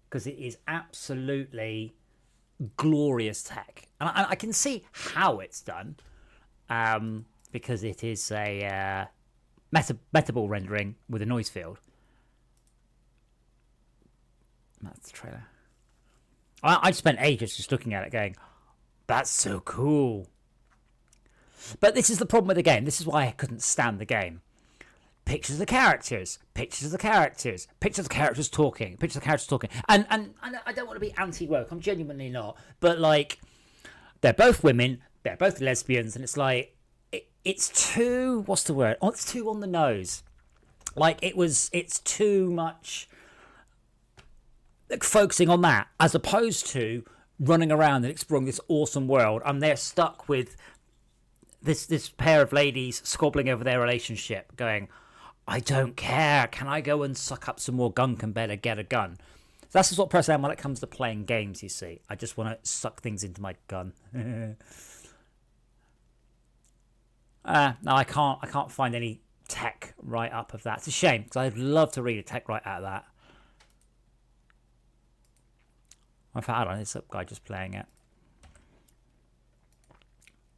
because it is absolutely glorious tech, and I can see how it's done, because it is a metaball rendering with a noise field. That's the trailer. I spent ages just looking at it going, that's so cool. But this is the problem with the game. This is why I couldn't stand the game. Pictures of the characters, pictures of the characters, pictures of the characters talking, pictures of the characters talking. And I don't want to be anti-woke. I'm genuinely not. But, like, they're both women, they're both lesbians, and it's like, it's too, what's the word? Oh, it's too on the nose. Like, it's too much focusing on that, as opposed to running around and exploring this awesome world, and they're stuck with this pair of ladies squabbling over their relationship, going, I don't care, can I go and suck up some more gunk and better get a gun? So that's the sort of person I am when it comes to playing games, you see. I just want to suck things into my gun. No, I can't find any tech write-up of that. It's a shame, because I'd love to read a tech write out of that. I've had on this guy just playing it.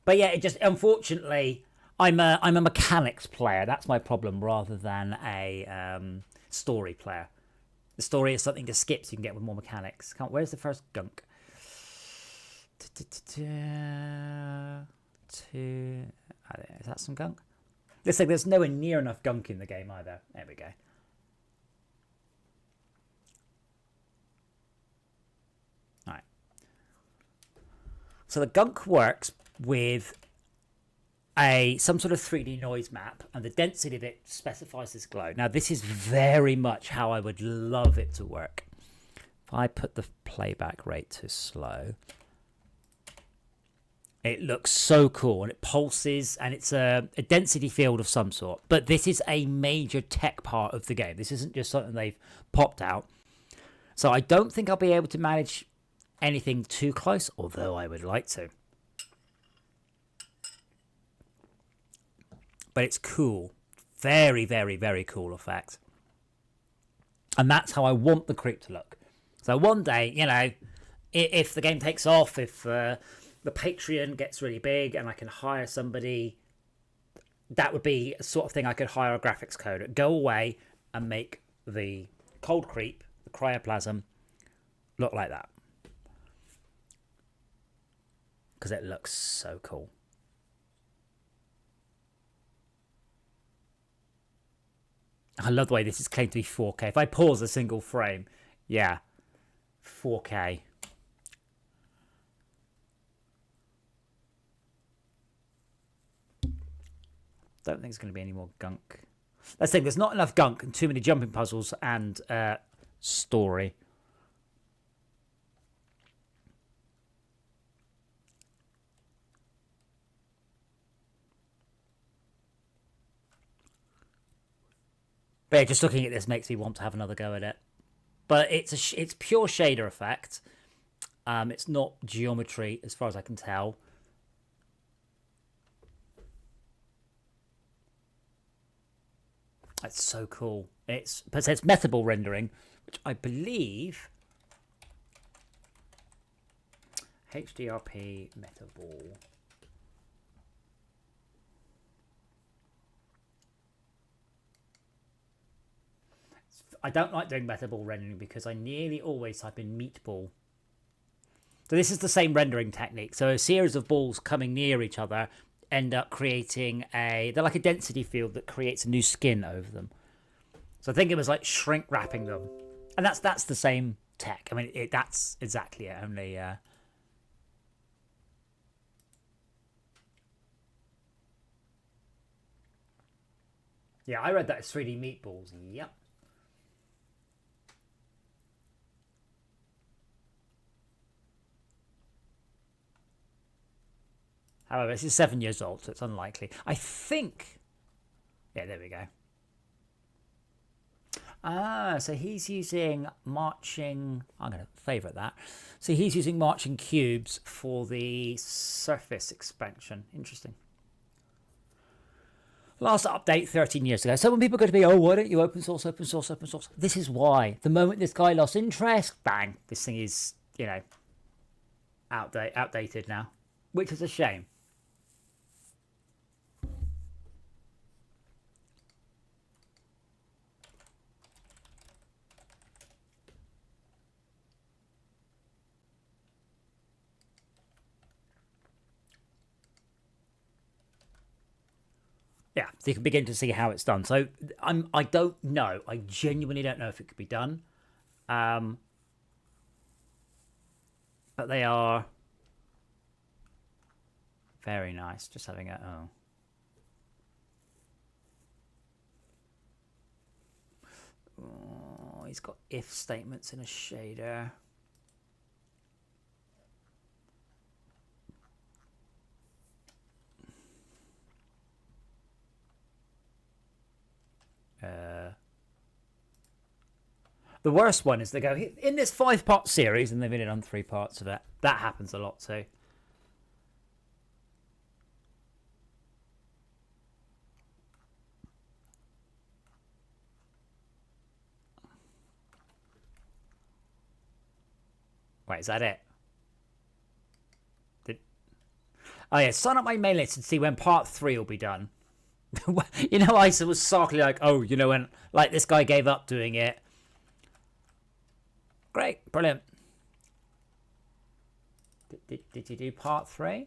But yeah, it just, unfortunately, I'm a mechanics player. That's my problem, rather than a story player. The story is something to skip so you can get with more mechanics. Where's the first gunk? Is that some gunk? Looks like there's nowhere near enough gunk in the game either. There we go. All right. So the gunk works with some sort of 3D noise map, and the density of it specifies this glow. Now, this is very much how I would love it to work. If I put the playback rate to slow, it looks so cool, and it pulses, and it's a density field of some sort. But this is a major tech part of the game. This isn't just something they've popped out. So I don't think I'll be able to manage anything too close, although I would like to. But it's cool. Very cool effect. And that's how I want the creep to look. So one day, you know, if the game takes off, if the Patreon gets really big and I can hire somebody, that would be a sort of thing I could hire a graphics coder, go away and make the cold creep, the cryoplasm, look like that. Because it looks so cool. I love the way this is claimed to be 4K. If I pause a single frame, yeah, 4K. Don't think there's going to be any more gunk. Let's think, there's not enough gunk and too many jumping puzzles and story. But yeah, just looking at this makes me want to have another go at it. But it's pure shader effect. It's not geometry, as far as I can tell. That's so cool. It's metaball rendering, which I believe HDRP metaball. I don't like doing metaball rendering because I nearly always type in meatball. So this is the same rendering technique. So a series of balls coming near each other end up creating they're like a density field that creates a new skin over them. So I think it was like shrink wrapping them And that's the same tech. I mean, that's exactly it. Only yeah, I read that as 3D meatballs. Yep. However, this is 7 years old, so it's unlikely. I think. Yeah, there we go. Ah, so he's using marching. I'm going to favourite that. So he's using marching cubes for the surface expansion. Interesting. Last update 13 years ago. So when people go to me, oh, why don't you open source, open source, open source? This is why. The moment this guy lost interest, bang, this thing is, outdated now, which is a shame. Yeah, so you can begin to see how it's done. So I don't know. I genuinely don't know if it could be done. But they are very nice. Just having a oh, he's got if statements in a shader. The worst one is they go in this 5-part series and they've been on 3 parts of it. That happens a lot too. Wait, is that it? Oh yeah, sign up my mail list and see when part 3 will be done. Isa was sarkily like, oh, when like this guy gave up doing it. Great, brilliant. Did you do part 3?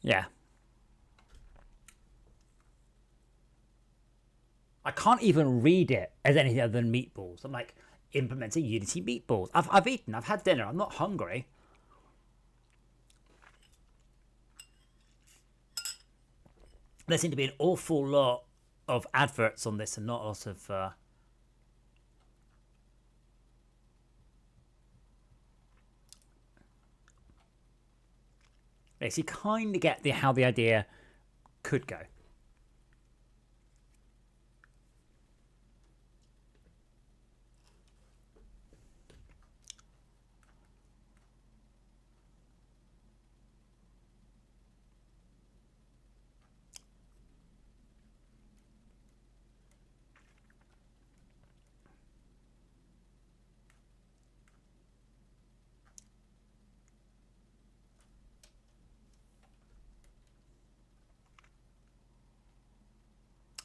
Yeah. I can't even read it as anything other than meatballs. I'm like, implementing Unity meatballs. I've eaten, I've had dinner, I'm not hungry. There seem to be an awful lot of adverts on this and not a lot of yes, you kind of get how the idea could go.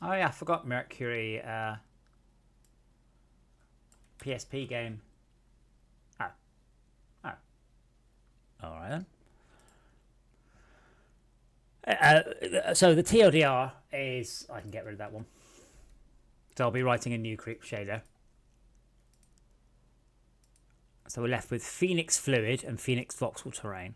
Oh yeah, I forgot Mercury PSP game. Oh. Alright then. So the TLDR is, I can get rid of that one. So I'll be writing a new creep shader. So we're left with Phoenix Fluid and Phoenix Voxel Terrain.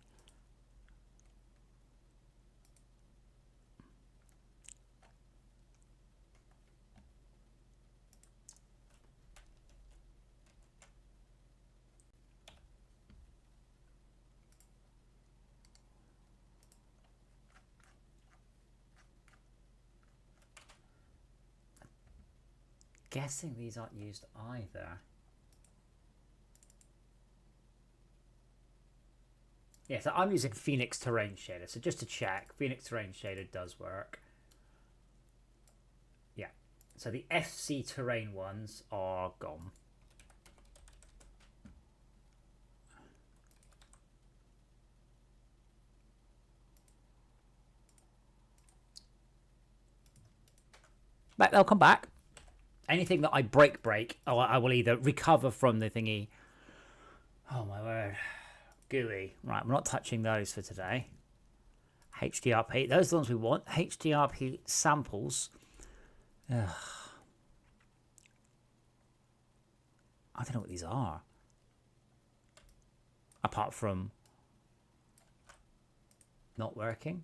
Guessing these aren't used either. Yeah, so I'm using Phoenix Terrain Shader. So just to check, Phoenix Terrain Shader does work. Yeah. So the FC Terrain ones are gone. But they'll come back. Anything that I break, I will either recover from the thingy. Oh my word. GUI. Right, we're not touching those for today. HDRP. Those are the ones we want. HDRP samples. Ugh. I don't know what these are. Apart from not working.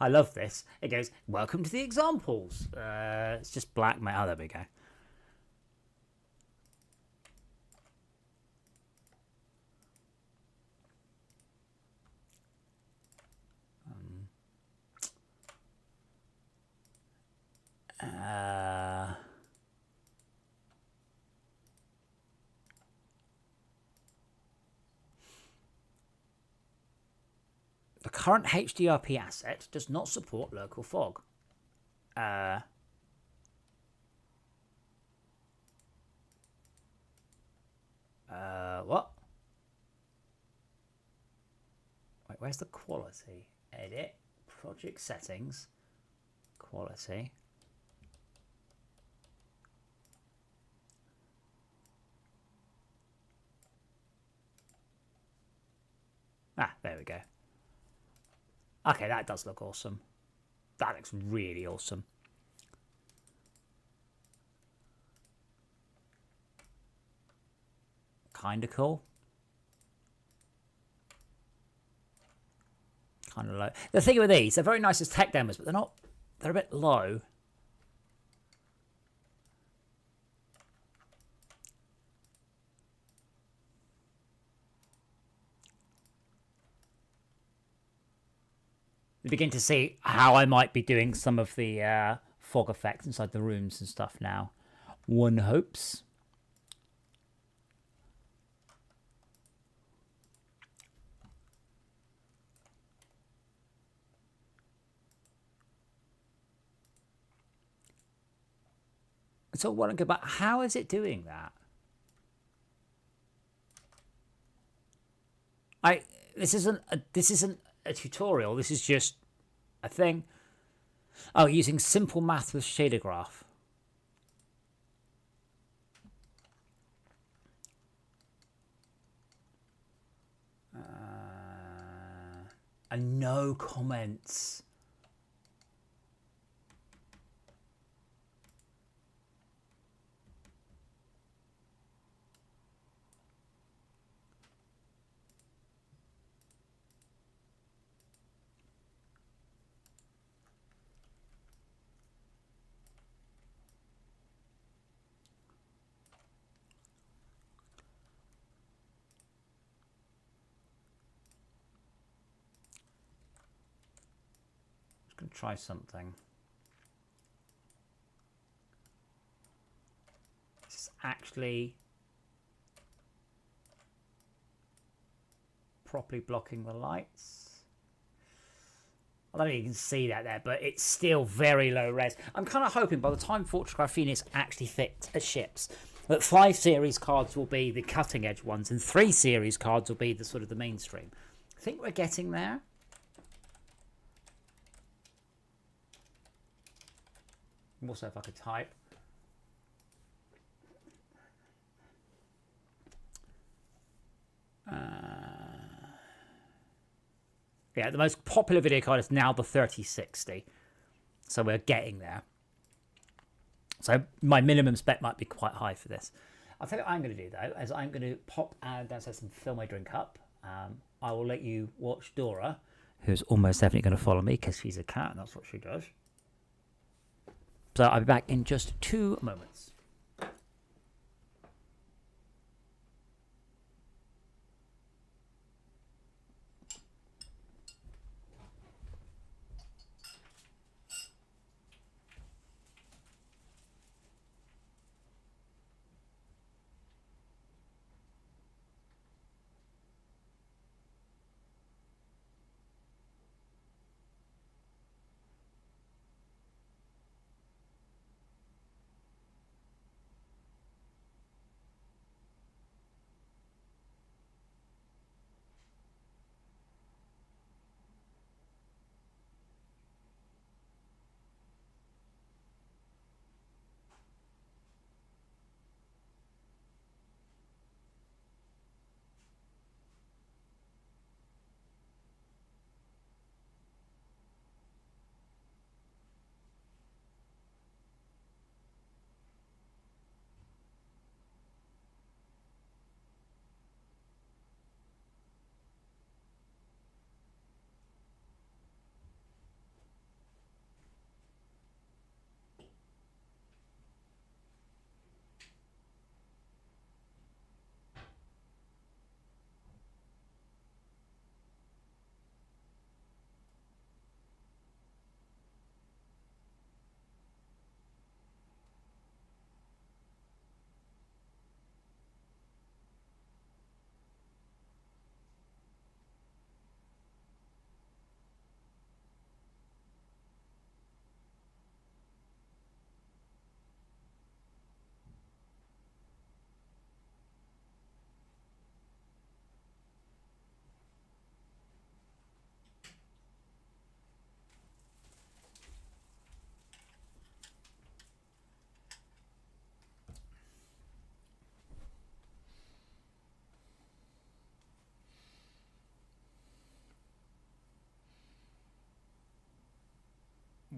I love this. It goes, welcome to the examples. It's just black, mate. Oh, there we go. The current HDRP asset does not support local fog. What? Wait, where's the quality? Edit, project settings, quality. Ah, there we go. Okay, that does look awesome. That looks really awesome. Kind of cool. Kind of low. The thing with these, they're very nice as tech demos, but they're not. They're a bit low. You begin to see how I might be doing some of the fog effects inside the rooms and stuff now. One hopes. So what I go back, how is it doing that? This isn't a tutorial. This is just a thing. Oh, using simple math with shader graph. And no comments. Gonna try something. This is actually properly blocking the lights. I don't know if you can see that there, but it's still very low res. I'm kind of hoping by the time FortressCraft Phoenix actually ships, that 5 series cards will be the cutting edge ones and 3 series cards will be the sort of the mainstream. I think we're getting there. Also, if I could type. Yeah, the most popular video card is now the 3060. So we're getting there. So my minimum spec might be quite high for this. I'll tell you what I'm going to do, though, is I'm going to pop downstairs and fill my drink up. I will let you watch Dora, who's almost definitely going to follow me because she's a cat and that's what she does. So I'll be back in just 2 moments.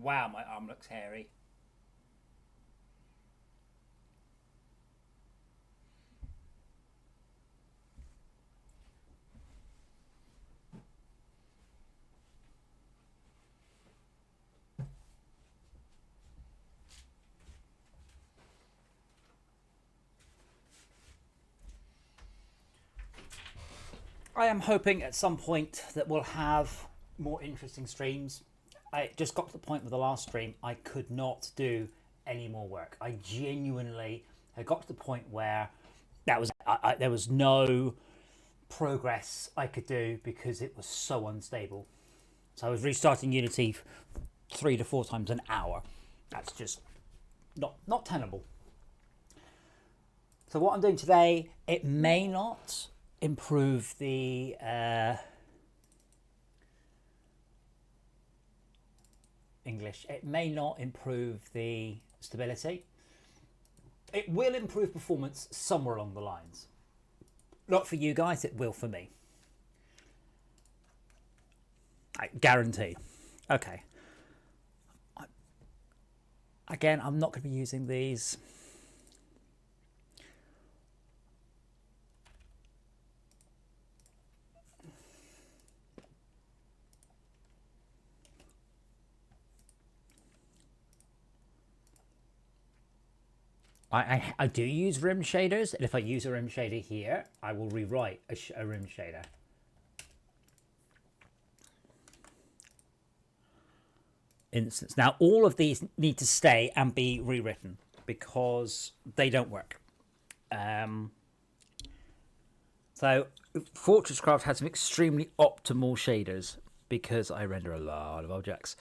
Wow, my arm looks hairy. I am hoping at some point that we'll have more interesting streams. I just got to the point with the last stream, I could not do any more work. I genuinely had got to the point where there was no progress I could do because it was so unstable. So I was restarting Unity 3 to 4 times an hour. That's just not tenable. So what I'm doing today, it may not improve the English. It may not improve the stability. It will improve performance somewhere along the lines. Not for you guys, it will for me. I guarantee. Okay. Again, I'm not going to be using these. I do use rim shaders, and if I use a rim shader here, I will rewrite a rim shader. Instance. Now, all of these need to stay and be rewritten because they don't work. So, FortressCraft has some extremely optimal shaders because I render a lot of objects.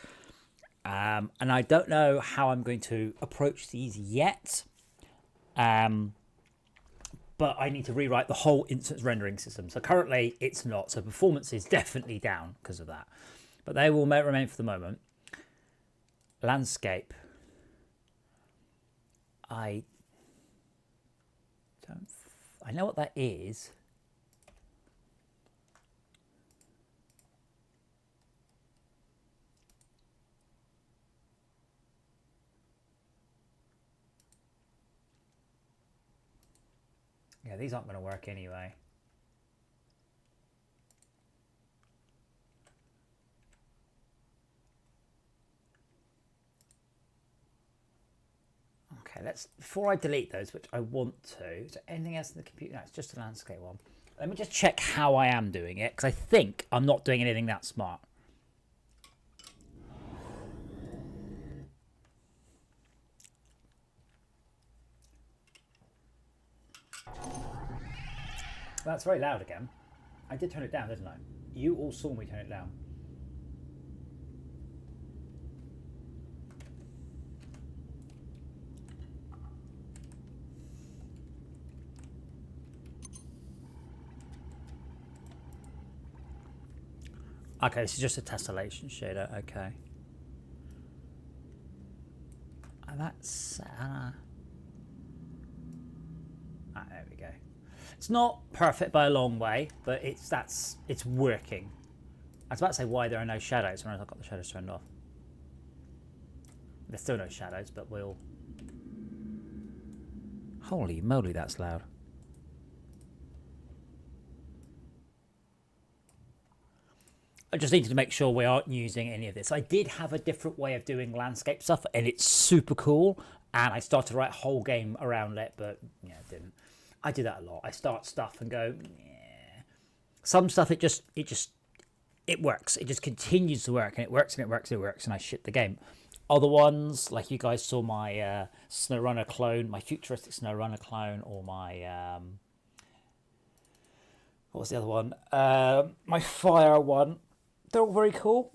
And I don't know how I'm going to approach these yet. But I need to rewrite the whole instance rendering system. So currently it's not. So performance is definitely down because of that. But they will remain for the moment. Landscape. I know what that is. Yeah, these aren't going to work anyway. Okay, before I delete those, which I want to, is there anything else in the computer? No, it's just a landscape one. Let me just check how I am doing it, because I think I'm not doing anything that smart. That's very loud again. I did turn it down, didn't I? You all saw me turn it down. Okay, this is just a tessellation shader. Okay. And that's... there we go. It's not perfect by a long way, but it's working. I was about to say why there are no shadows when I've got the shadows turned off. There's still no shadows, but we'll... Holy moly, that's loud. I just needed to make sure we aren't using any of this. I did have a different way of doing landscape stuff, and it's super cool. And I started to write a whole game around it, but yeah, it didn't. I do that a lot. I start stuff and go, yeah. Some stuff it works. It just continues to work, and it works and it works and it works, and I shit the game. Other ones, like you guys saw my SnowRunner clone, my futuristic SnowRunner clone, or my what was the other one? My fire one. They're all very cool,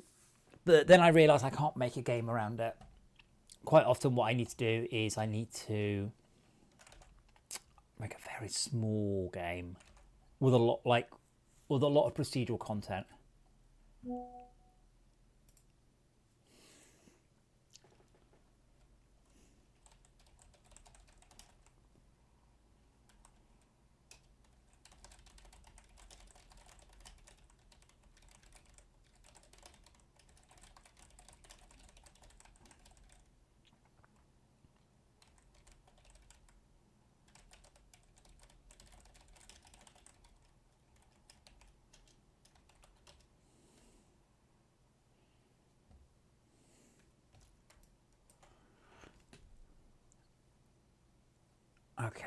but then I realised I can't make a game around it. Quite often what I need to do is I need to make a very small game with a lot of procedural content. Okay.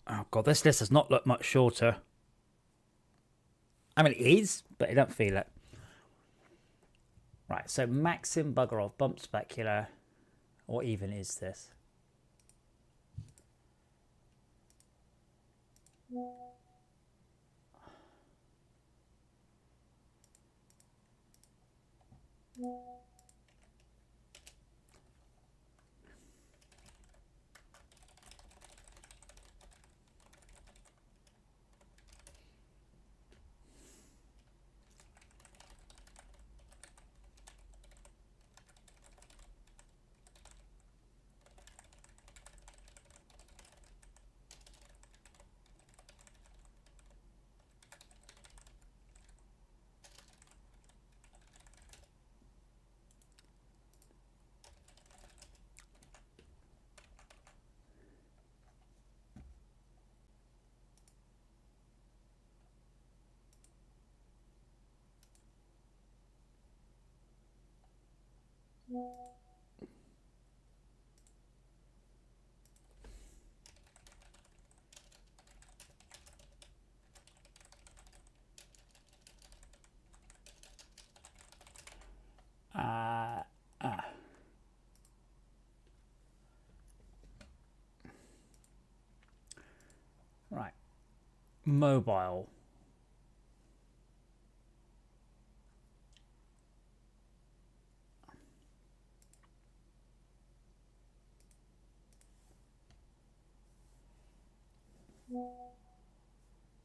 Oh god, this list does not look much shorter. I mean, it is, but I don't feel it. Right, so Maxim, bugger off, bump specular. What even is this? Right. Mobile.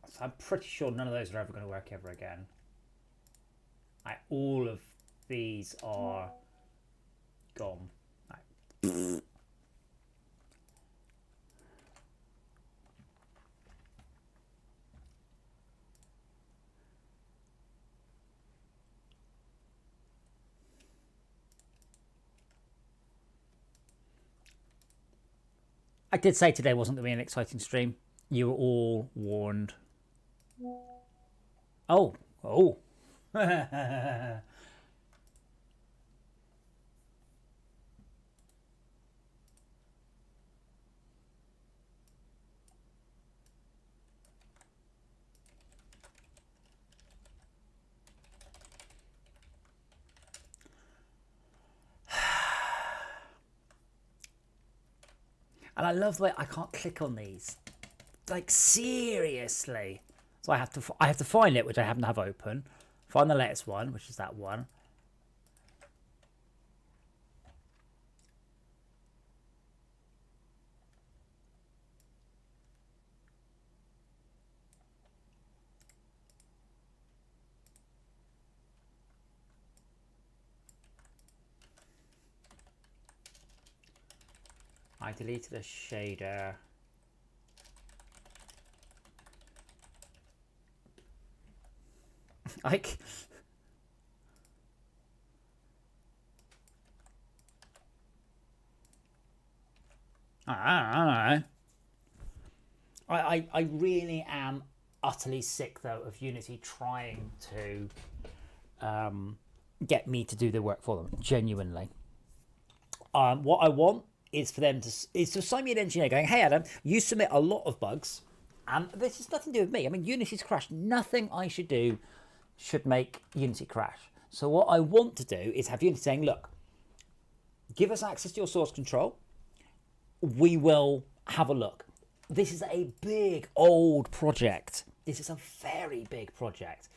So I'm pretty sure none of those are ever going to work ever again. All of these are gone. I did say today wasn't going to be an exciting stream. You were all warned. Oh. And I love the way I can't click on these. Like, seriously. So I have to find it, which I happen to have open. Find the latest one, which is that one. I deleted a shader. Like, I don't know. I really am utterly sick though of Unity trying to get me to do the work for them. Genuinely, what I want is for them to assign me an engineer going, hey Adam, you submit a lot of bugs, and this has nothing to do with me. I mean, Unity's crashed. Nothing I should do should make Unity crash. So what I want to do is have Unity saying, look, give us access to your source control. We will have a look. This is a big old project. This is a very big project.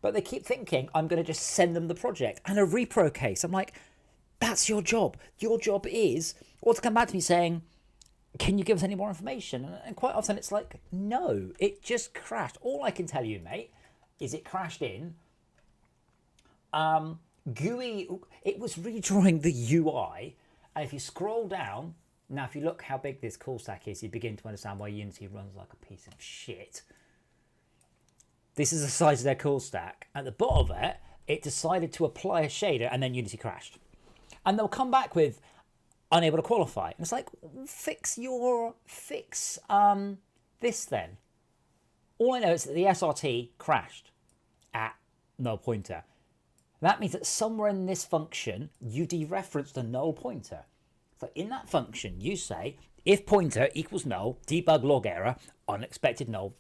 But they keep thinking I'm going to just send them the project and a repro case. I'm like, that's your job. Your job is, or to come back to me saying, can you give us any more information? And quite often it's like, no, it just crashed. All I can tell you, mate, is it crashed in. GUI, it was redrawing the UI. And if you scroll down, now if you look how big this call stack is, you begin to understand why Unity runs like a piece of shit. This is the size of their call stack. At the bottom of it, it decided to apply a shader and then Unity crashed. And they'll come back with unable to qualify. And it's like, fix this then. All I know is that the SRT crashed at null pointer. That means that somewhere in this function, you dereferenced a null pointer. So in that function, you say, If pointer equals null, debug log error, unexpected null,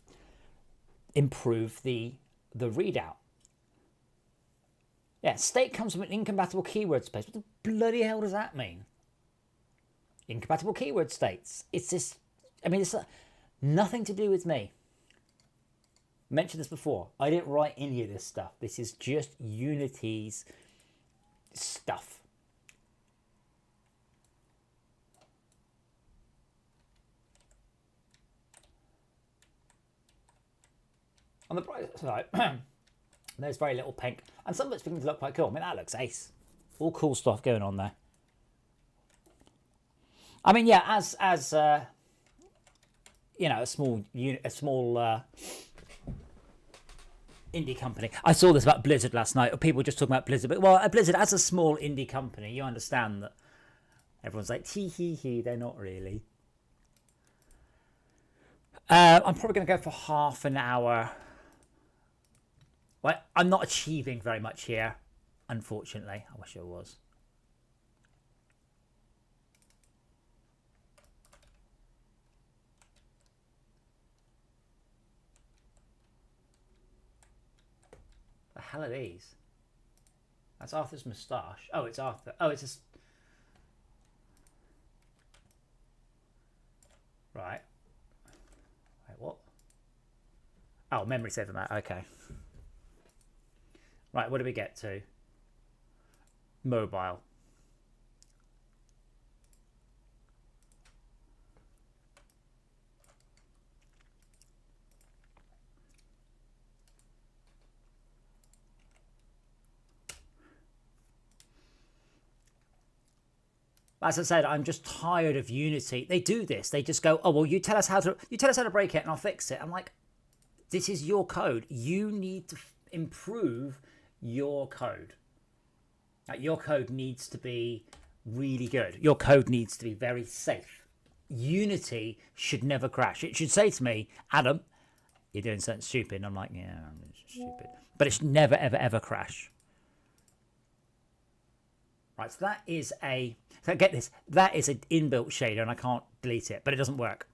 improve the readout. Yeah, state comes from an incompatible keyword space. What the bloody hell does that mean? Incompatible keyword states. It's this. I mean, it's nothing to do with me. I mentioned this before. I didn't write any of this stuff. This is just Unity's stuff. On the bright side, there's very little pink, and some of it's beginning to look quite cool. I mean, that looks ace. All cool stuff going on there. I mean, yeah, as you know, a small indie company. I saw this about Blizzard last night, or people just talking about Blizzard. But well, Blizzard as a small indie company, you understand that everyone's like, tee hee hee, they're not really. I'm probably going to go for half an hour. Well, I'm not achieving very much here, unfortunately. I wish I was. The hell are these? That's Arthur's moustache. Oh, it's Arthur. Oh, it's just... Right. Wait, what? Oh, memory saver map. Okay. Right, what do we get to? Mobile. As I said, I'm just tired of Unity. They do this. They just go, "Oh well, you tell us how to break it, and I'll fix it." I'm like, "This is your code. You need to improve your code. Your code needs to be really good. Your code needs to be very safe. Unity should never crash. It should say to me, Adam, you're doing something stupid." And I'm like, "Yeah, I'm stupid," but it should never, ever, ever crash. Right, so that is a... So get this, that is an inbuilt shader, and I can't delete it, but it doesn't work.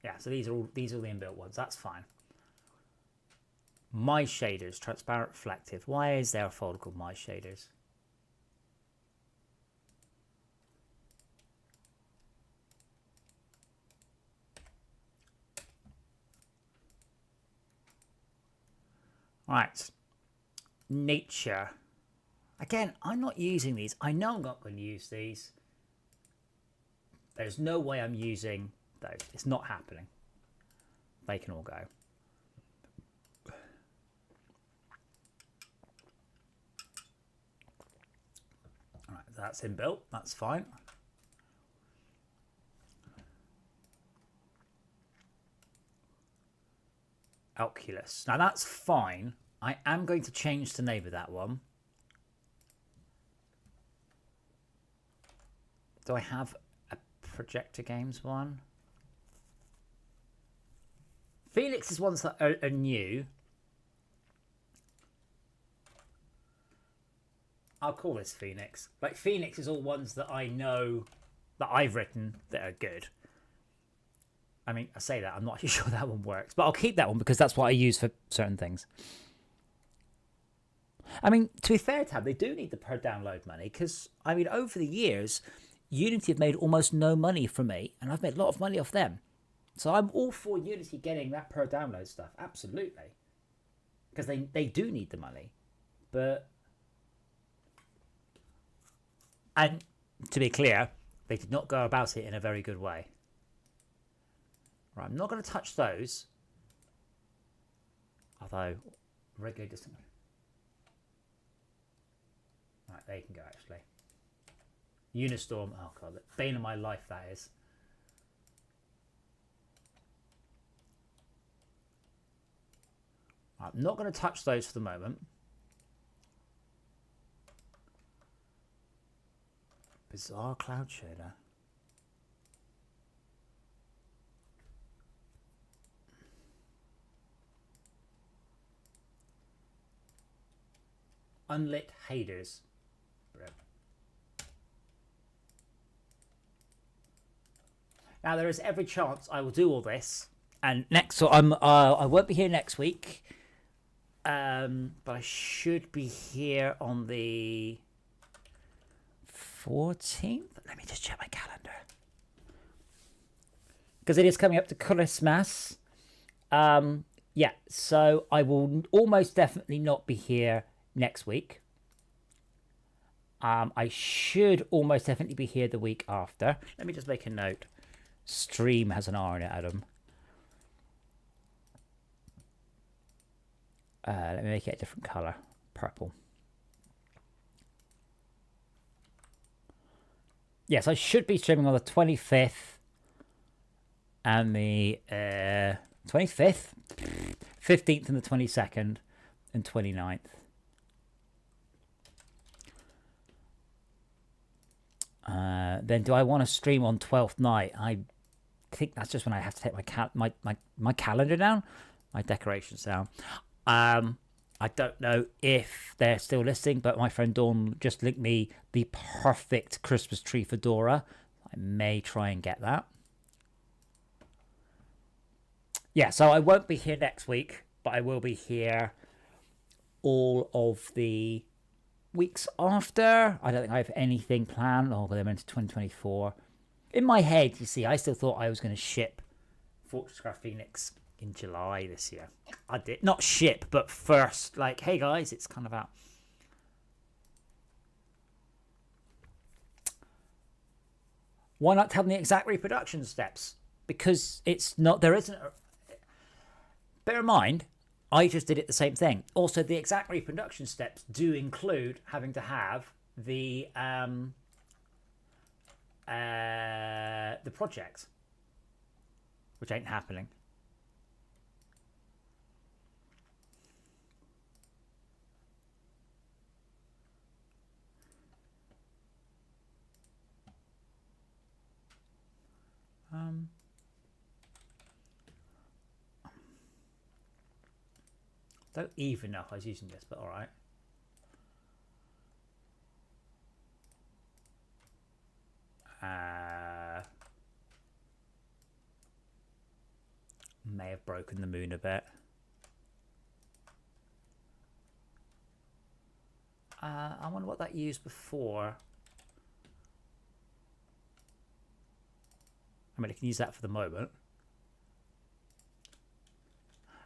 Yeah, so these are all the inbuilt ones. That's fine. My shaders, transparent, reflective. Why is there a folder called My Shaders? Right. Nature. Again, I'm not using these. I know I'm not going to use these. There's no way I'm using those. It's not happening. They can all go. All right, that's inbuilt. That's fine. Oculus. Now that's fine. I am going to change the name of that one. Do I have a Projector Games one? Felix is ones that are new. I'll call this Phoenix. Like, Phoenix is all ones that I know that I've written that are good. I mean, I say that, I'm not actually sure that one works, but I'll keep that one because that's what I use for certain things. I mean, to be fair to them, they do need the per download money because, I mean, over the years, Unity have made almost no money from me, and I've made a lot of money off them. So I'm all for Unity getting that per download stuff, absolutely. Because they do need the money. But... And to be clear, they did not go about it in a very good way. Right, I'm not going to touch those. Although, regular distance... Right, they can go actually. Unistorm, oh god, the bane of my life that is. Right, I'm not going to touch those for the moment. Bizarre cloud shader. Unlit haders. Now there is every chance I will do all this, and so I won't be here next week, but I should be here on the 14th. Let me just check my calendar, because it is coming up to Christmas. Yeah, so I will almost definitely not be here next week. I should almost definitely be here the week after. Let me just make a note. Stream has an R in it, Adam. Let me make it a different color. Purple. Yes, I should be streaming on the 25th and the 25th, 15th and the 22nd and 29th. Then do I want to stream on 12th night? I think that's just when I have to take my calendar down, my decorations down. I don't know if they're still listing, but my friend Dawn just linked me the perfect Christmas tree fedora. I may try and get that. Yeah, so I won't be here next week, but I will be here all of the weeks after. I don't think I have anything planned. Oh, but they're into 2024. In my head, you see, I still thought I was going to ship FortressCraft Phoenix in July this year. I did not ship, but first, like, hey guys, it's kind of out. Why not tell them the exact reproduction steps? Because it's not, there isn't a, bear in mind, I just did it the same thing. Also, the exact reproduction steps do include having to have the project, which ain't happening. Don't even know if I was using this, but all right. May have broken the moon a bit. I wonder what that used before. I mean, I can use that for the moment.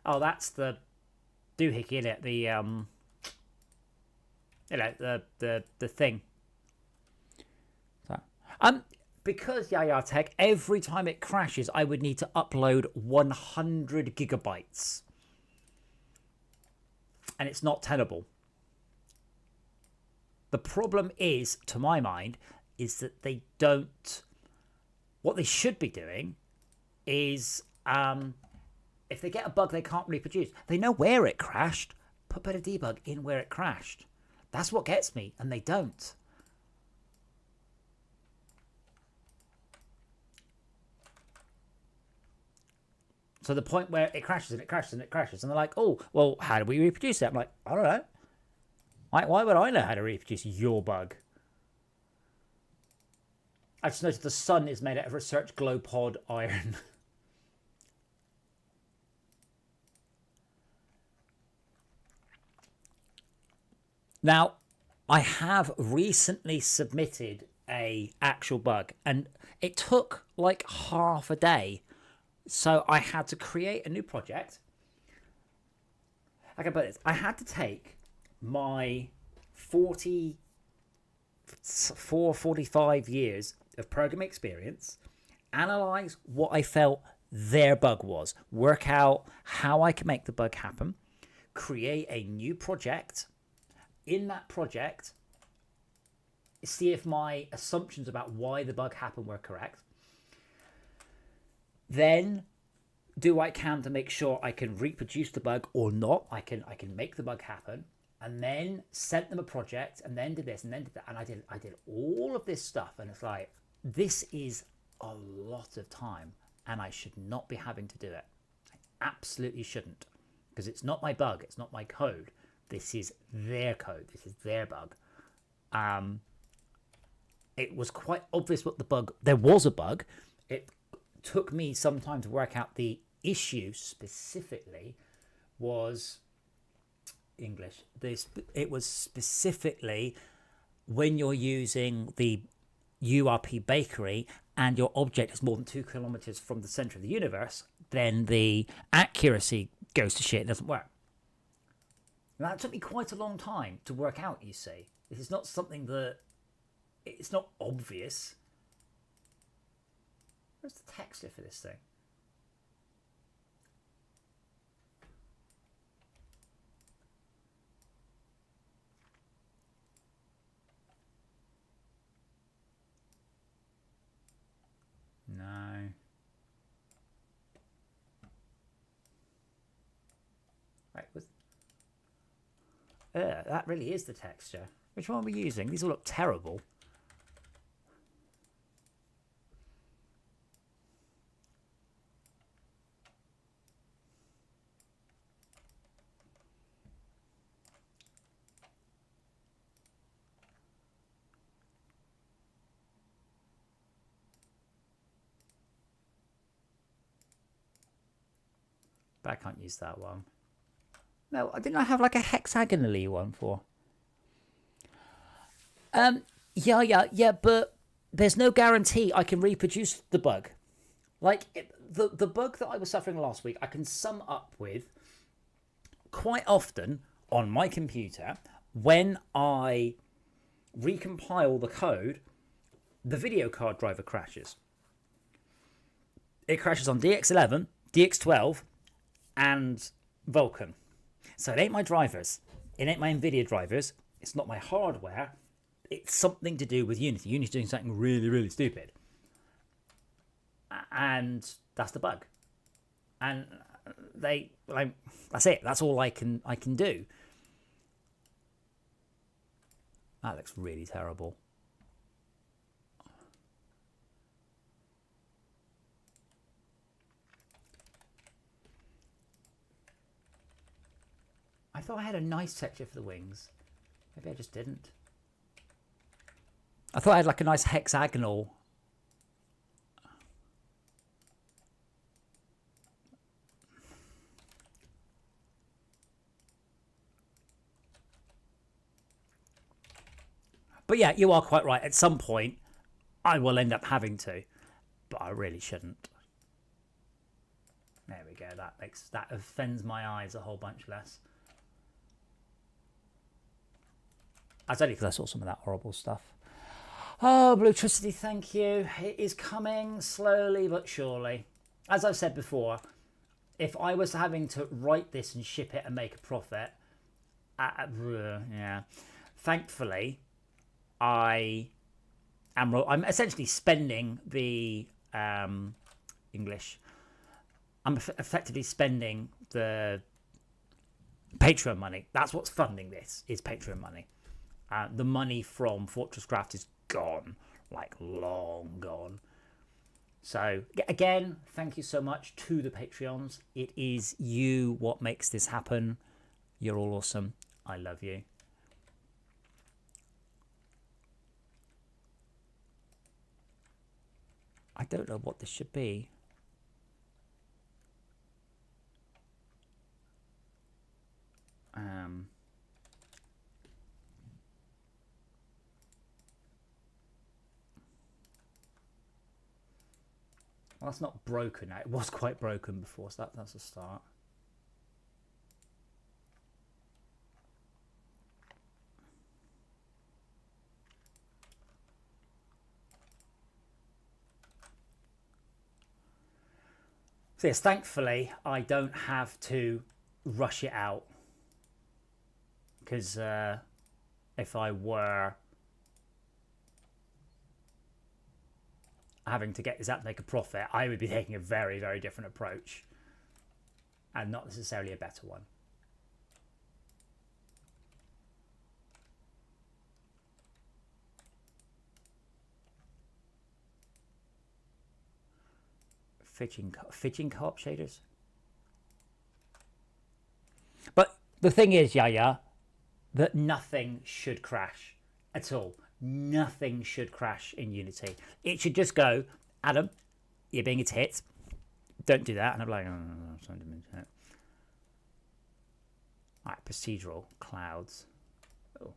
Oh, that's the doohickey, isn't it? The you know, the thing. So, because Yaya Tech, every time it crashes, I would need to upload 100 gigabytes, and it's not tenable. The problem is, to my mind, is that they don't. What they should be doing is, if they get a bug they can't reproduce, they know where it crashed. Put better debug in where it crashed. That's what gets me, and they don't. So the point where it crashes and it crashes and it crashes, and they're like, oh, well, how do we reproduce it? I'm like, I don't know. Why would I know how to reproduce your bug? I just noticed the sun is made out of research glow pod iron. Now, I have recently submitted a actual bug, and it took like half a day. So I had to create a new project. I can put this. I had to take my 45 years of programming experience, analyze what I felt their bug was, work out how I can make the bug happen, create a new project. In that project, see if my assumptions about why the bug happened were correct. Then do what I can to make sure I can reproduce the bug or not. I can make the bug happen, and then sent them a project, and then did this, and then did that, and I did all of this stuff, and it's like, this is a lot of time, and I should not be having to do it. I absolutely shouldn't, because it's not my bug, it's not my code. This is their code. This is their bug. It was quite obvious what the bug. There was a bug. It took me some time to work out the issue specifically was English. It was specifically when you're using the URP bakery and your object is more than 2 kilometers from the center of the universe, then the accuracy goes to shit. It doesn't work. And that took me quite a long time to work out, you see. This is not something that... It's not obvious. Where's the texture for this thing? No. Right, that really is the texture. Which one are we using? These all look terrible. But I can't use that one. No, didn't I have like a hexagonally one for? Yeah, but there's no guarantee I can reproduce the bug. Like, the bug that I was suffering last week, I can sum up with quite often on my computer when I recompile the code, the video card driver crashes. It crashes on DX11, DX12, and Vulkan. So it ain't my drivers. It ain't my NVIDIA drivers. It's not my hardware. It's something to do with Unity. Unity's doing something really, really stupid. And that's the bug. And that's it. That's all I can do. That looks really terrible. I thought I had a nice texture for the wings. Maybe I just didn't. I thought I had like a nice hexagonal. But yeah, you are quite right. At some point, I will end up having to. But I really shouldn't. There we go. That offends my eyes a whole bunch less. That's only because I saw some of that horrible stuff. Oh, Bluetricity, thank you. It is coming slowly but surely. As I've said before, if I was having to write this and ship it and make a profit, yeah. Thankfully, I'm essentially spending the English. I'm effectively spending the Patreon money. That's what's funding this, is Patreon money. The money from FortressCraft is gone, like long gone. So again, thank you so much to the Patreons. It is you what makes this happen. You're all awesome. I love you. I don't know what this should be. Well, that's not broken now. It was quite broken before, so that's a start. So yes, thankfully, I don't have to rush it out. Because if I were having to get this out to make a profit, I would be taking a very, very different approach. And not necessarily a better one. Fidging co-op shaders. But the thing is, Yaya, that nothing should crash at all. Nothing should crash in Unity. It should just go, Adam, you're being a tit. Don't do that. And I'm like, oh, no. Alright, procedural clouds. Oh.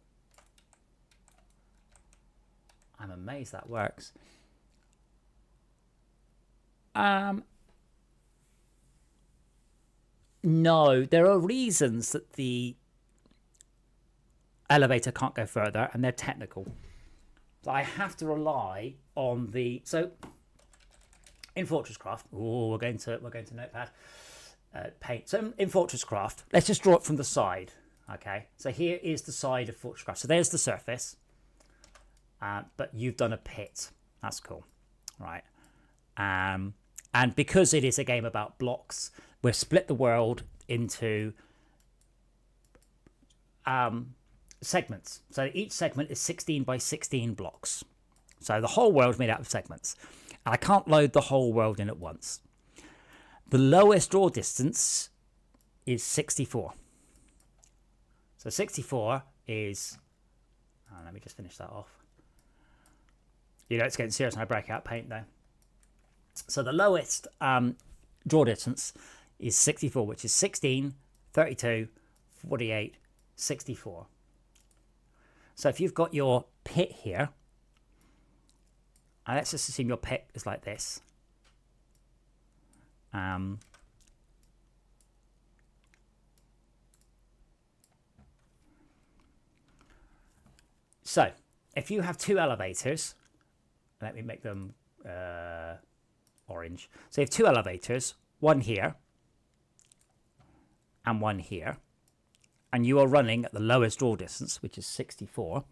I'm amazed that works. No, there are reasons that the elevator can't go further, and they're technical. So I have to rely on the... So in FortressCraft, we're going to Notepad, Paint. So in FortressCraft, let's just draw it from the side. Okay, so here is the side of FortressCraft. So there's the surface, but you've done a pit. That's cool, right? And because it is a game about blocks, we've split the world into segments. So each segment is 16 by 16 blocks. So the whole world's made out of segments. And I can't load the whole world in at once. The lowest draw distance is 64. So 64 is... Oh, let me just finish that off. You know, it's getting serious when I break out paint though. So the lowest draw distance is 64, which is 16, 32, 48, 64. So if you've got your pit here, and let's just assume your pit is like this. So if you have two elevators, let me make them orange. So you have two elevators, one here and one here, and you are running at the lowest draw distance, which is 64.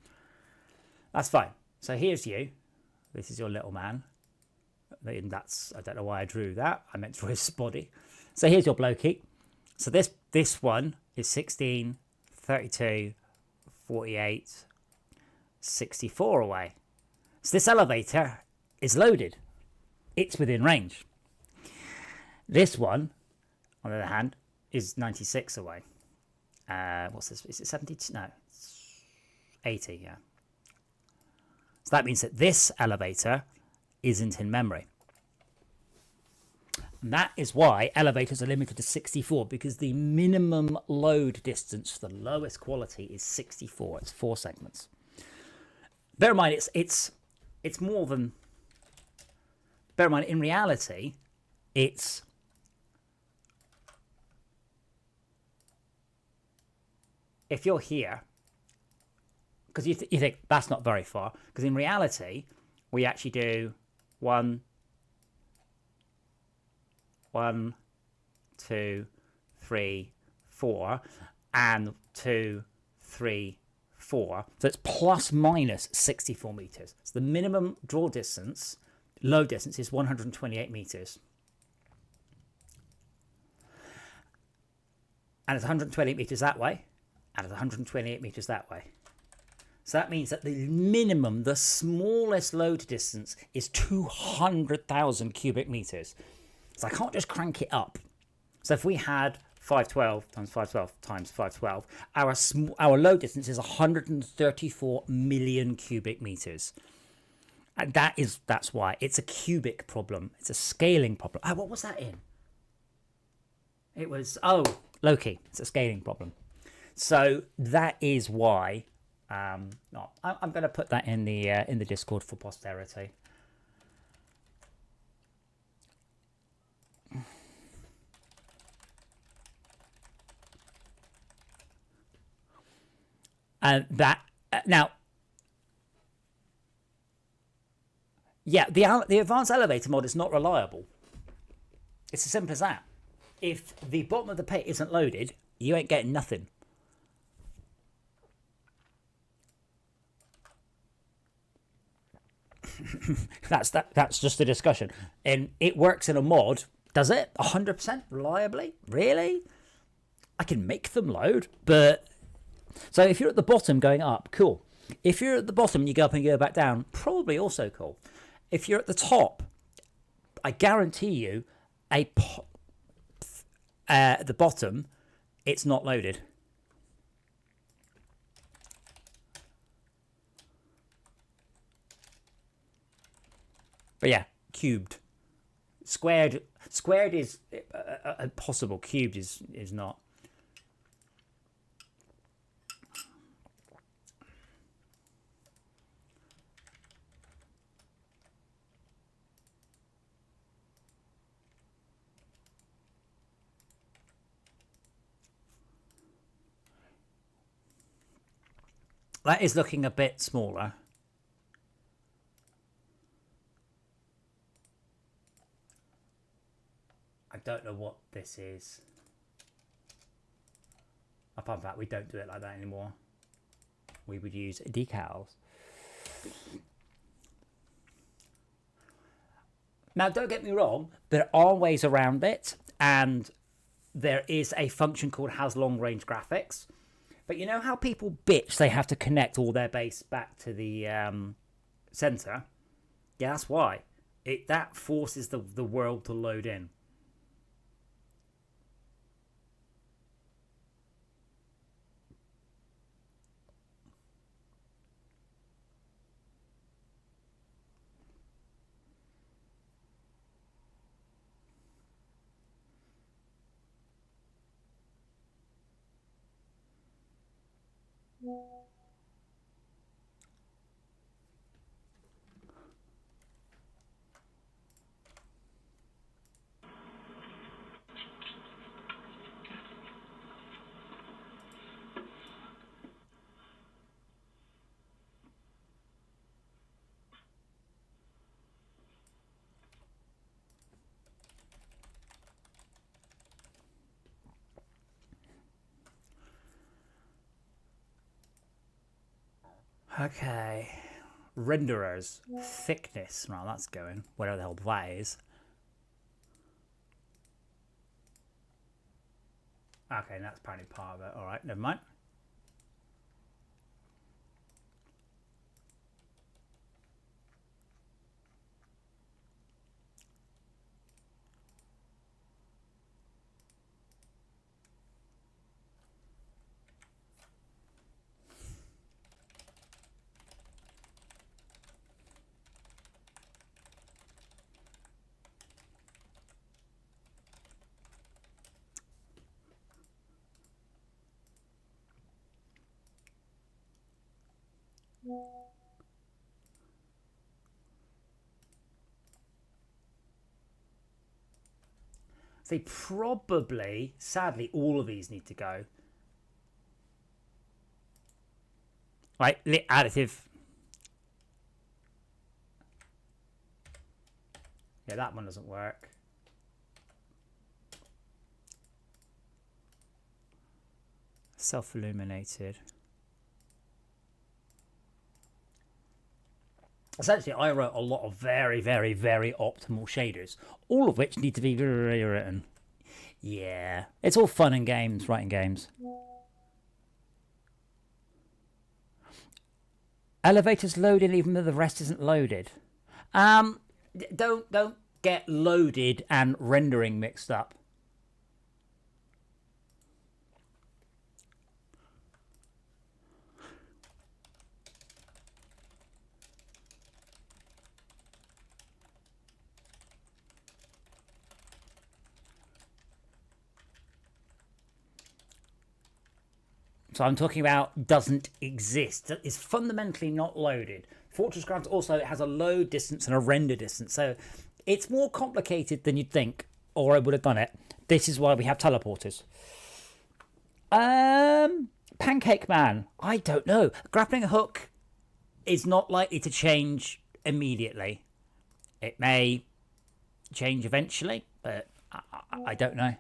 That's fine. So here's you. This is your little man. And that's, I don't know why I drew that. I meant to draw his body. So here's your blokey. So this one is 16, 32, 48, 64 away. So this elevator is loaded. It's within range. This one, on the other hand, is 96 away. What's this? Is it 70? No, it's 80, yeah. So that means that this elevator isn't in memory. And that is why elevators are limited to 64, because the minimum load distance for the lowest quality is 64. It's 4 segments. Bear in mind, it's more than... Bear in mind, in reality, it's... If you're here, because you think that's not very far, because in reality, we actually do 1, 2, 3, 4, and 2, 3, 4. So it's plus minus 64 meters. So the minimum draw distance, low distance, is 128 meters. And it's 128 meters that way, and it's 128 meters that way. So that means that the minimum, the smallest load distance is 200,000 cubic meters. So I can't just crank it up. So if we had 512 times 512 times 512, our load distance is 134 million cubic meters. And that's why it's a cubic problem. It's a scaling problem. Oh, what was that in? It was, oh, Loki. It's a scaling problem. So that is why. No, I'm going to put that in the Discord for posterity. And that now, yeah, the advanced elevator mod is not reliable. It's as simple as that. If the bottom of the pit isn't loaded, you ain't getting nothing. That's just a discussion, and it works in a mod. Does it 100% reliably? Really? I can make them load, but so if you're at the bottom going up, cool. If you're at the bottom and you go up and you go back down, probably also cool. If you're at the top, I guarantee you, at the bottom, it's not loaded. But yeah, cubed. Squared is possible. Cubed is not. That is looking a bit smaller. I don't know what this is. Apart from that, we don't do it like that anymore. We would use decals. Now, don't get me wrong, there are ways around it, and there is a function called has long range graphics. But you know how people bitch they have to connect all their base back to the center? Yeah, that's why. That forces the world to load in. Okay. Renderers. Thickness. Well, that's going. Whatever the hell that is. Okay, that's apparently part of it. Alright, never mind. See, probably, sadly, all of these need to go. Right, lit additive. Yeah, that one doesn't work. Self-illuminated. Essentially, I wrote a lot of very, very, very optimal shaders, all of which need to be rewritten. Yeah, it's all fun and games, writing games. Elevators loaded even though the rest isn't loaded. Don't get loaded and rendering mixed up. So I'm talking about doesn't exist. It's fundamentally not loaded. FortressCraft also has a load distance and a render distance. So it's more complicated than you'd think, or I would have done it. This is why we have teleporters. Pancake Man. I don't know. Grappling hook is not likely to change immediately. It may change eventually, but I don't know.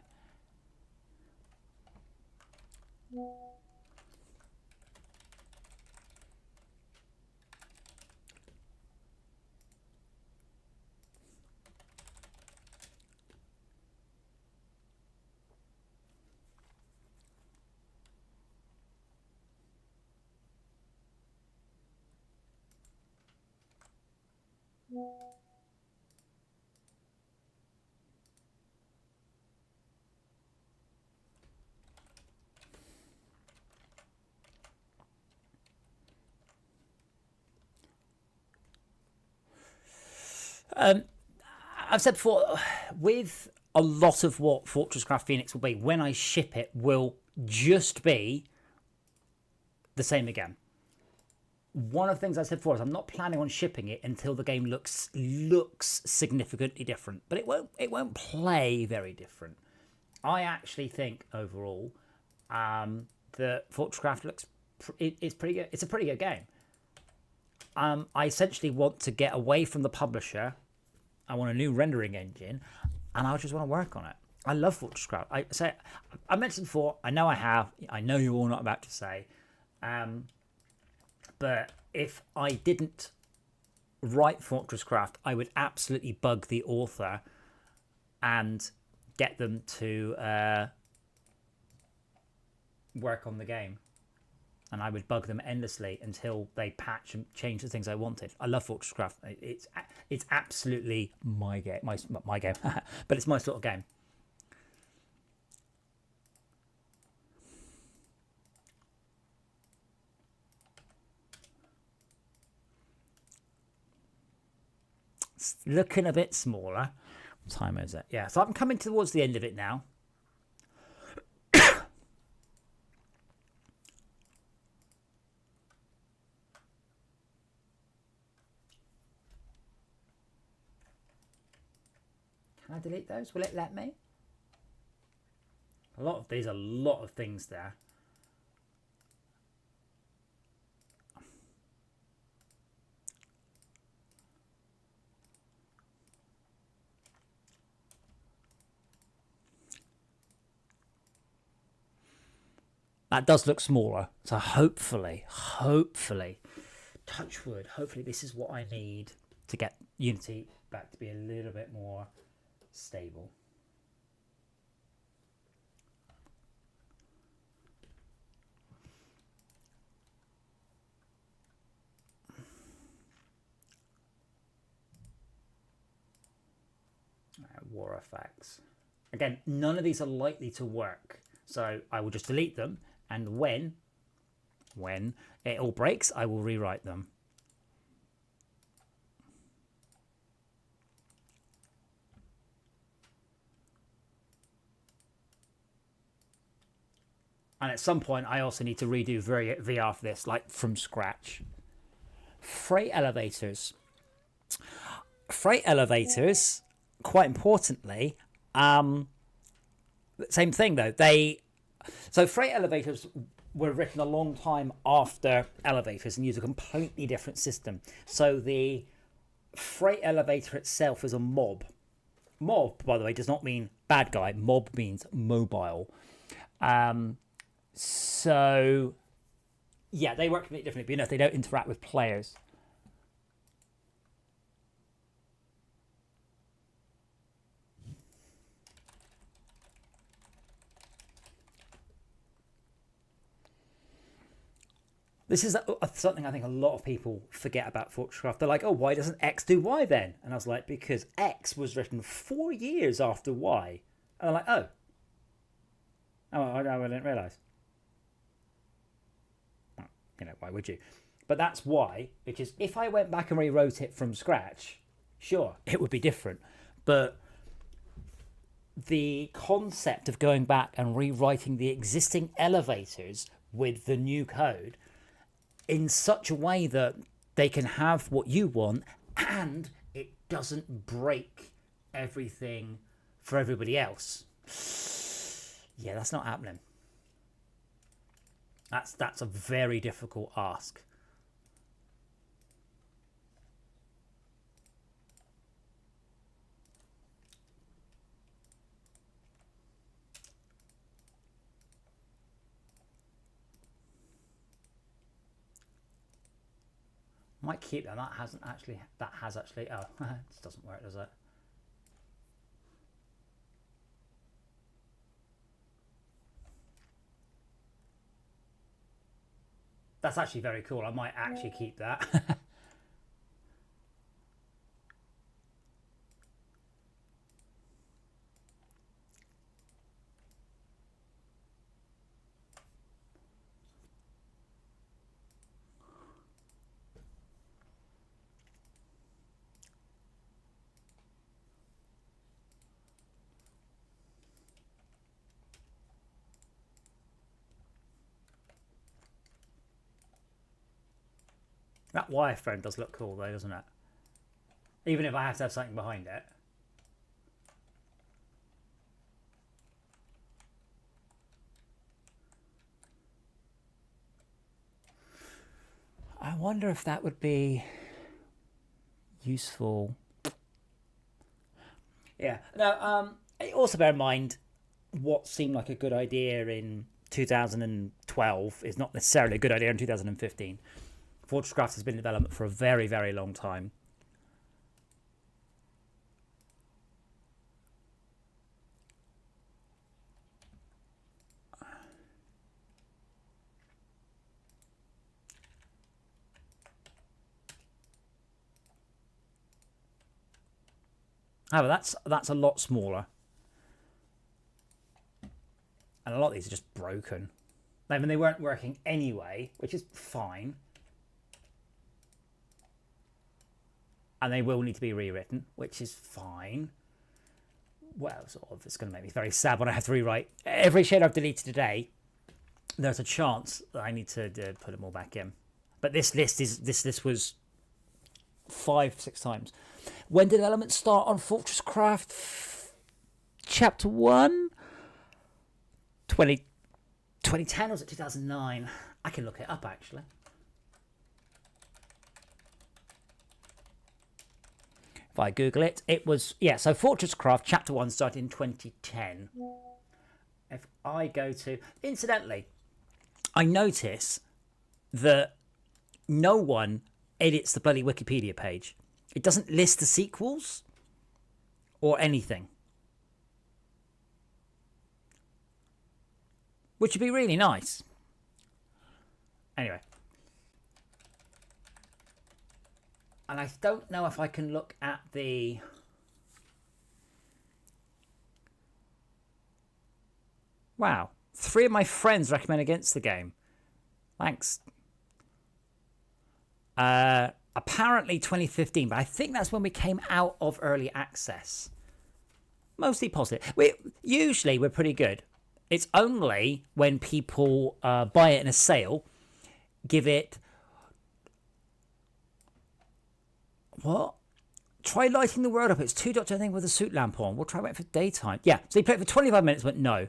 I've said before, with a lot of what FortressCraft Phoenix will be, when I ship it, will just be the same again. One of the things I said before is I'm not planning on shipping it until the game looks significantly different, but it won't play very different. I actually think overall that FortressCraft it's pretty good. It's a pretty good game. I essentially want to get away from the publisher. I want a new rendering engine, and I just want to work on it. I love FortressCraft. I mentioned before. I know I have. I know you're all not about to say. But if I didn't write FortressCraft, I would absolutely bug the author and get them to work on the game. And I would bug them endlessly until they patch and change the things I wanted. I love FortressCraft. It's absolutely my game, my game, but it's my sort of game. It's looking a bit smaller. What time is it? Yeah, so I'm coming towards the end of it now. Can I delete those? Will it let me? There's a lot of things there. That does look smaller. So hopefully, touch wood, hopefully this is what I need to get Unity back to be a little bit more stable. War effects. Again, none of these are likely to work. So I will just delete them. And when it all breaks, I will rewrite them. And at some point, I also need to redo VR for this, like from scratch. Freight elevators. Freight elevators, quite importantly, same thing though. So freight elevators were written a long time after elevators and use a completely different system. So the freight elevator itself is a mob. Mob, by the way, does not mean bad guy. Mob means mobile. So yeah, they work completely differently, but they don't interact with players. This is something I think a lot of people forget about FortressCraft. They're like, oh, why doesn't X do Y then? And I was like, because X was written 4 years after Y. And they're like, oh, I didn't realise. Why would you? But that's why, because if I went back and rewrote it from scratch, sure, it would be different. But the concept of going back and rewriting the existing elevators with the new code in such a way that they can have what you want and it doesn't break everything for everybody else. Yeah, that's not happening. That's a very difficult ask. Might keep them. That has actually. Oh, this doesn't work, does it? That's actually very cool. I might actually keep that. That wireframe does look cool though, doesn't it? Even if I have to have something behind it. I wonder if that would be useful. Yeah. Now, also bear in mind, what seemed like a good idea in 2012 is not necessarily a good idea in 2015. FortressCraft has been in development for a very, very long time. However, that's a lot smaller. And a lot of these are just broken. I mean, they weren't working anyway, which is fine. And they will need to be rewritten, which is fine. Well, sort of, it's going to make me very sad when I have to rewrite every shade I've deleted today. There's a chance that I need to put them all back in. But this list was 5-6 times. When did development start on FortressCraft Chapter 1? 2010 or was it 2009? I can look it up actually. If I Google it, it was, yeah, so FortressCraft Chapter 1 started in 2010. If I go to, incidentally, I notice that no one edits the bloody Wikipedia page. It doesn't list the sequels or anything. Which would be really nice. Anyway. And I don't know if I can look at the... Wow. 3 of my friends recommend against the game. Thanks. Apparently 2015, but I think that's when we came out of early access. Mostly positive. Usually we're pretty good. It's only when people buy it in a sale, give it... What? Try lighting the world up. It's 2 dots, I think, with a suit lamp on. We'll try waiting for daytime. Yeah, so he played for 25 minutes, but no.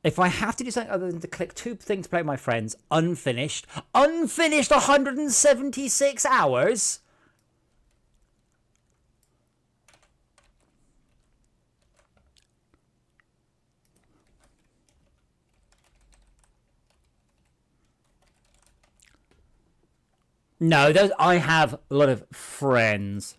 If I have to do something other than to click 2 things to play with my friends, unfinished. Unfinished 176 hours? No, those I have a lot of friends.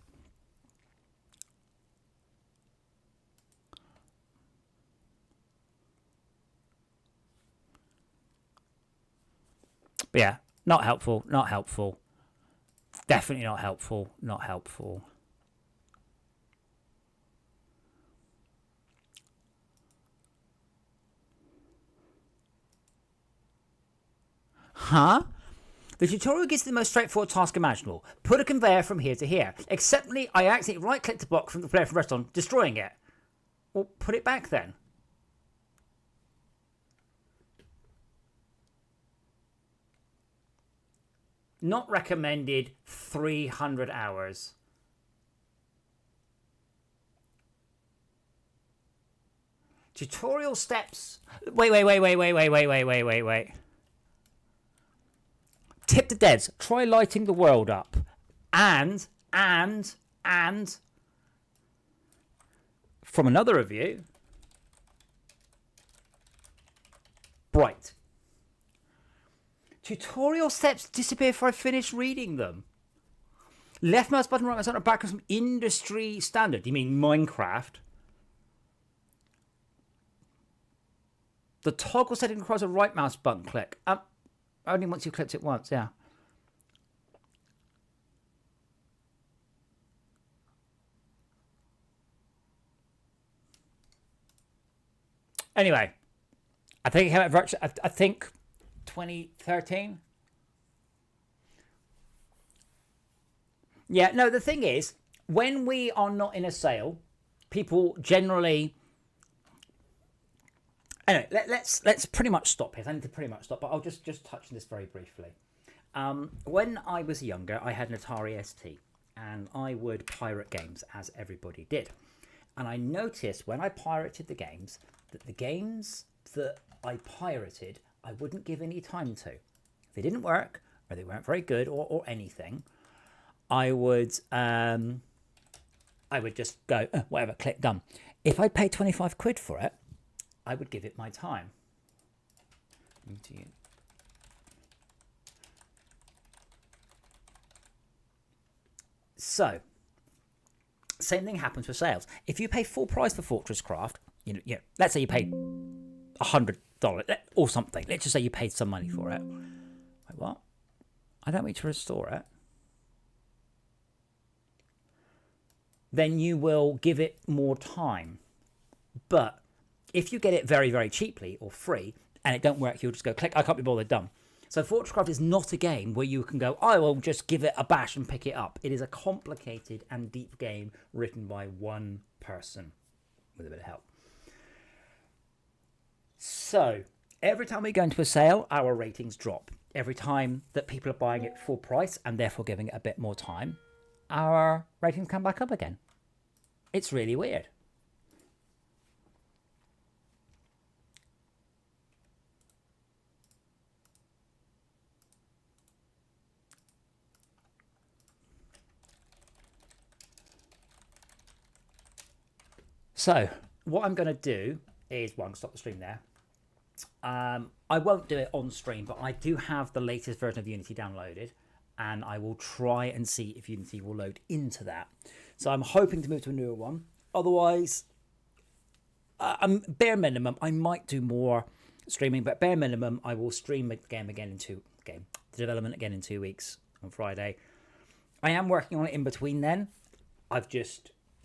But yeah, not helpful, not helpful. Definitely not helpful, not helpful. Huh? The tutorial gives the most straightforward task imaginable. Put a conveyor from here to here. Exceptionally, I accidentally right-clicked the block from the player from restaurant, destroying it. Well, put it back then. Not recommended 300 hours. Tutorial steps. Wait. Tip the devs. Try lighting the world up. And from another review, bright. Tutorial steps disappear if I finish reading them. Left mouse button, right mouse button, backwards from industry standard. You mean Minecraft? The toggle setting requires a right mouse button click. Only once you've clicked it once, yeah. Anyway, I think I think 2013. Yeah, no, the thing is, when we are not in a sale, people generally... Anyway, let's pretty much stop here. I need to pretty much stop, but I'll just touch on this very briefly. When I was younger, I had an Atari ST, and I would pirate games, as everybody did. And I noticed when I pirated the games, that the games that I pirated, I wouldn't give any time to. If they didn't work, or they weren't very good, or anything, I would just go, whatever, click done. If I paid 25 quid for it, I would give it my time. So, same thing happens with sales. If you pay full price for FortressCraft, let's say you paid $100 or something. Let's just say you paid some money for it. Wait, what? I don't need to restore it. Then you will give it more time. But if you get it very, very cheaply or free and it don't work, you'll just go click, I can't be bothered, done. So FortressCraft is not a game where you can go, I will just give it a bash and pick it up. It is a complicated and deep game written by one person with a bit of help. So every time we go into a sale, our ratings drop. Every time that people are buying it full price and therefore giving it a bit more time, our ratings come back up again. It's really weird. So what I'm going to do is, well, I'm going to stop the stream there. I won't do it on stream, but I do have the latest version of Unity downloaded, and I will try and see if Unity will load into that. So I'm hoping to move to a newer one. Otherwise, bare minimum, I might do more streaming, but bare minimum, I will stream the development again in 2 weeks on Friday. I am working on it in between then.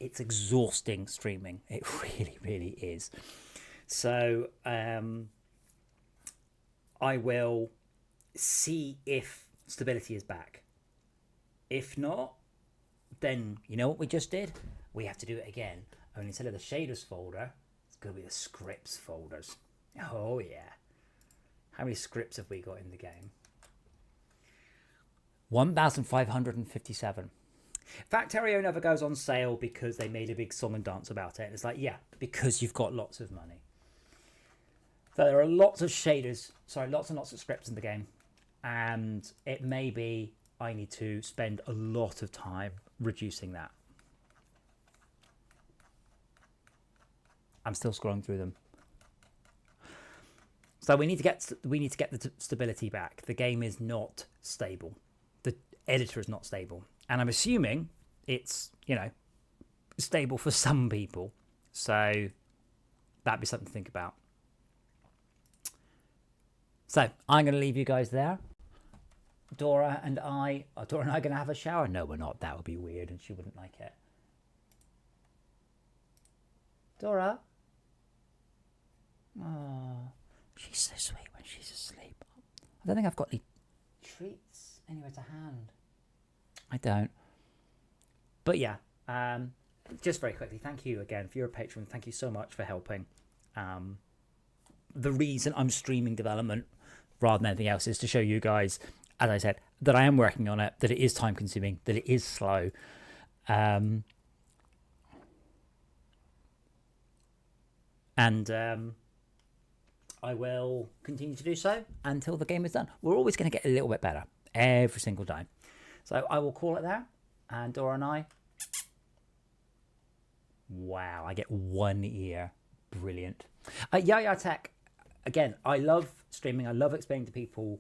It's exhausting streaming. It really, really is. So I will see if stability is back. If not, then you know what we just did? We have to do it again. Only instead of the shaders folder, it's going to be the scripts folders. Oh yeah. How many scripts have we got in the game? 1,557. Factorio never goes on sale because they made a big song and dance about it. And it's like, yeah, because you've got lots of money. So there are lots of shaders, lots and lots of scripts in the game. And it may be I need to spend a lot of time reducing that. I'm still scrolling through them. So we need to get the stability back. The game is not stable. The editor is not stable. And I'm assuming it's, stable for some people. So that'd be something to think about. So I'm going to leave you guys there. Dora and I are going to have a shower. No, we're not. That would be weird and she wouldn't like it. Dora? Oh, she's so sweet when she's asleep. I don't think I've got any treats anywhere to hand. I don't. But yeah, just very quickly, thank you again for your patron. Thank you so much for helping. The reason I'm streaming development rather than anything else is to show you guys, as I said, that I am working on it, that it is time consuming, that it is slow. And I will continue to do so until the game is done. We're always going to get a little bit better every single time. So I will call it there. And Dora and I, wow, I get one ear. Brilliant. Yeah, Tech. Again, I love streaming. I love explaining to people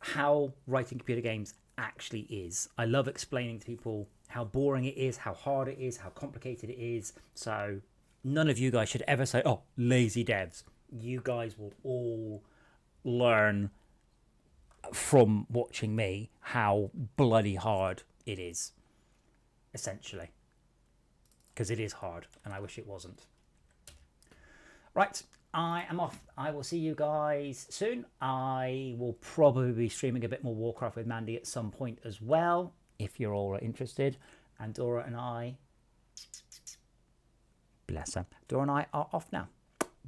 how writing computer games actually is. I love explaining to people how boring it is, how hard it is, how complicated it is. So none of you guys should ever say, oh, lazy devs. You guys will all learn from watching me how bloody hard it is, essentially. Because it is hard, and I wish it wasn't. Right, I am off. I will see you guys soon. I will probably be streaming a bit more Warcraft with Mandy at some point as well, if you're all interested. And Dora and I, bless her, Dora and I are off now.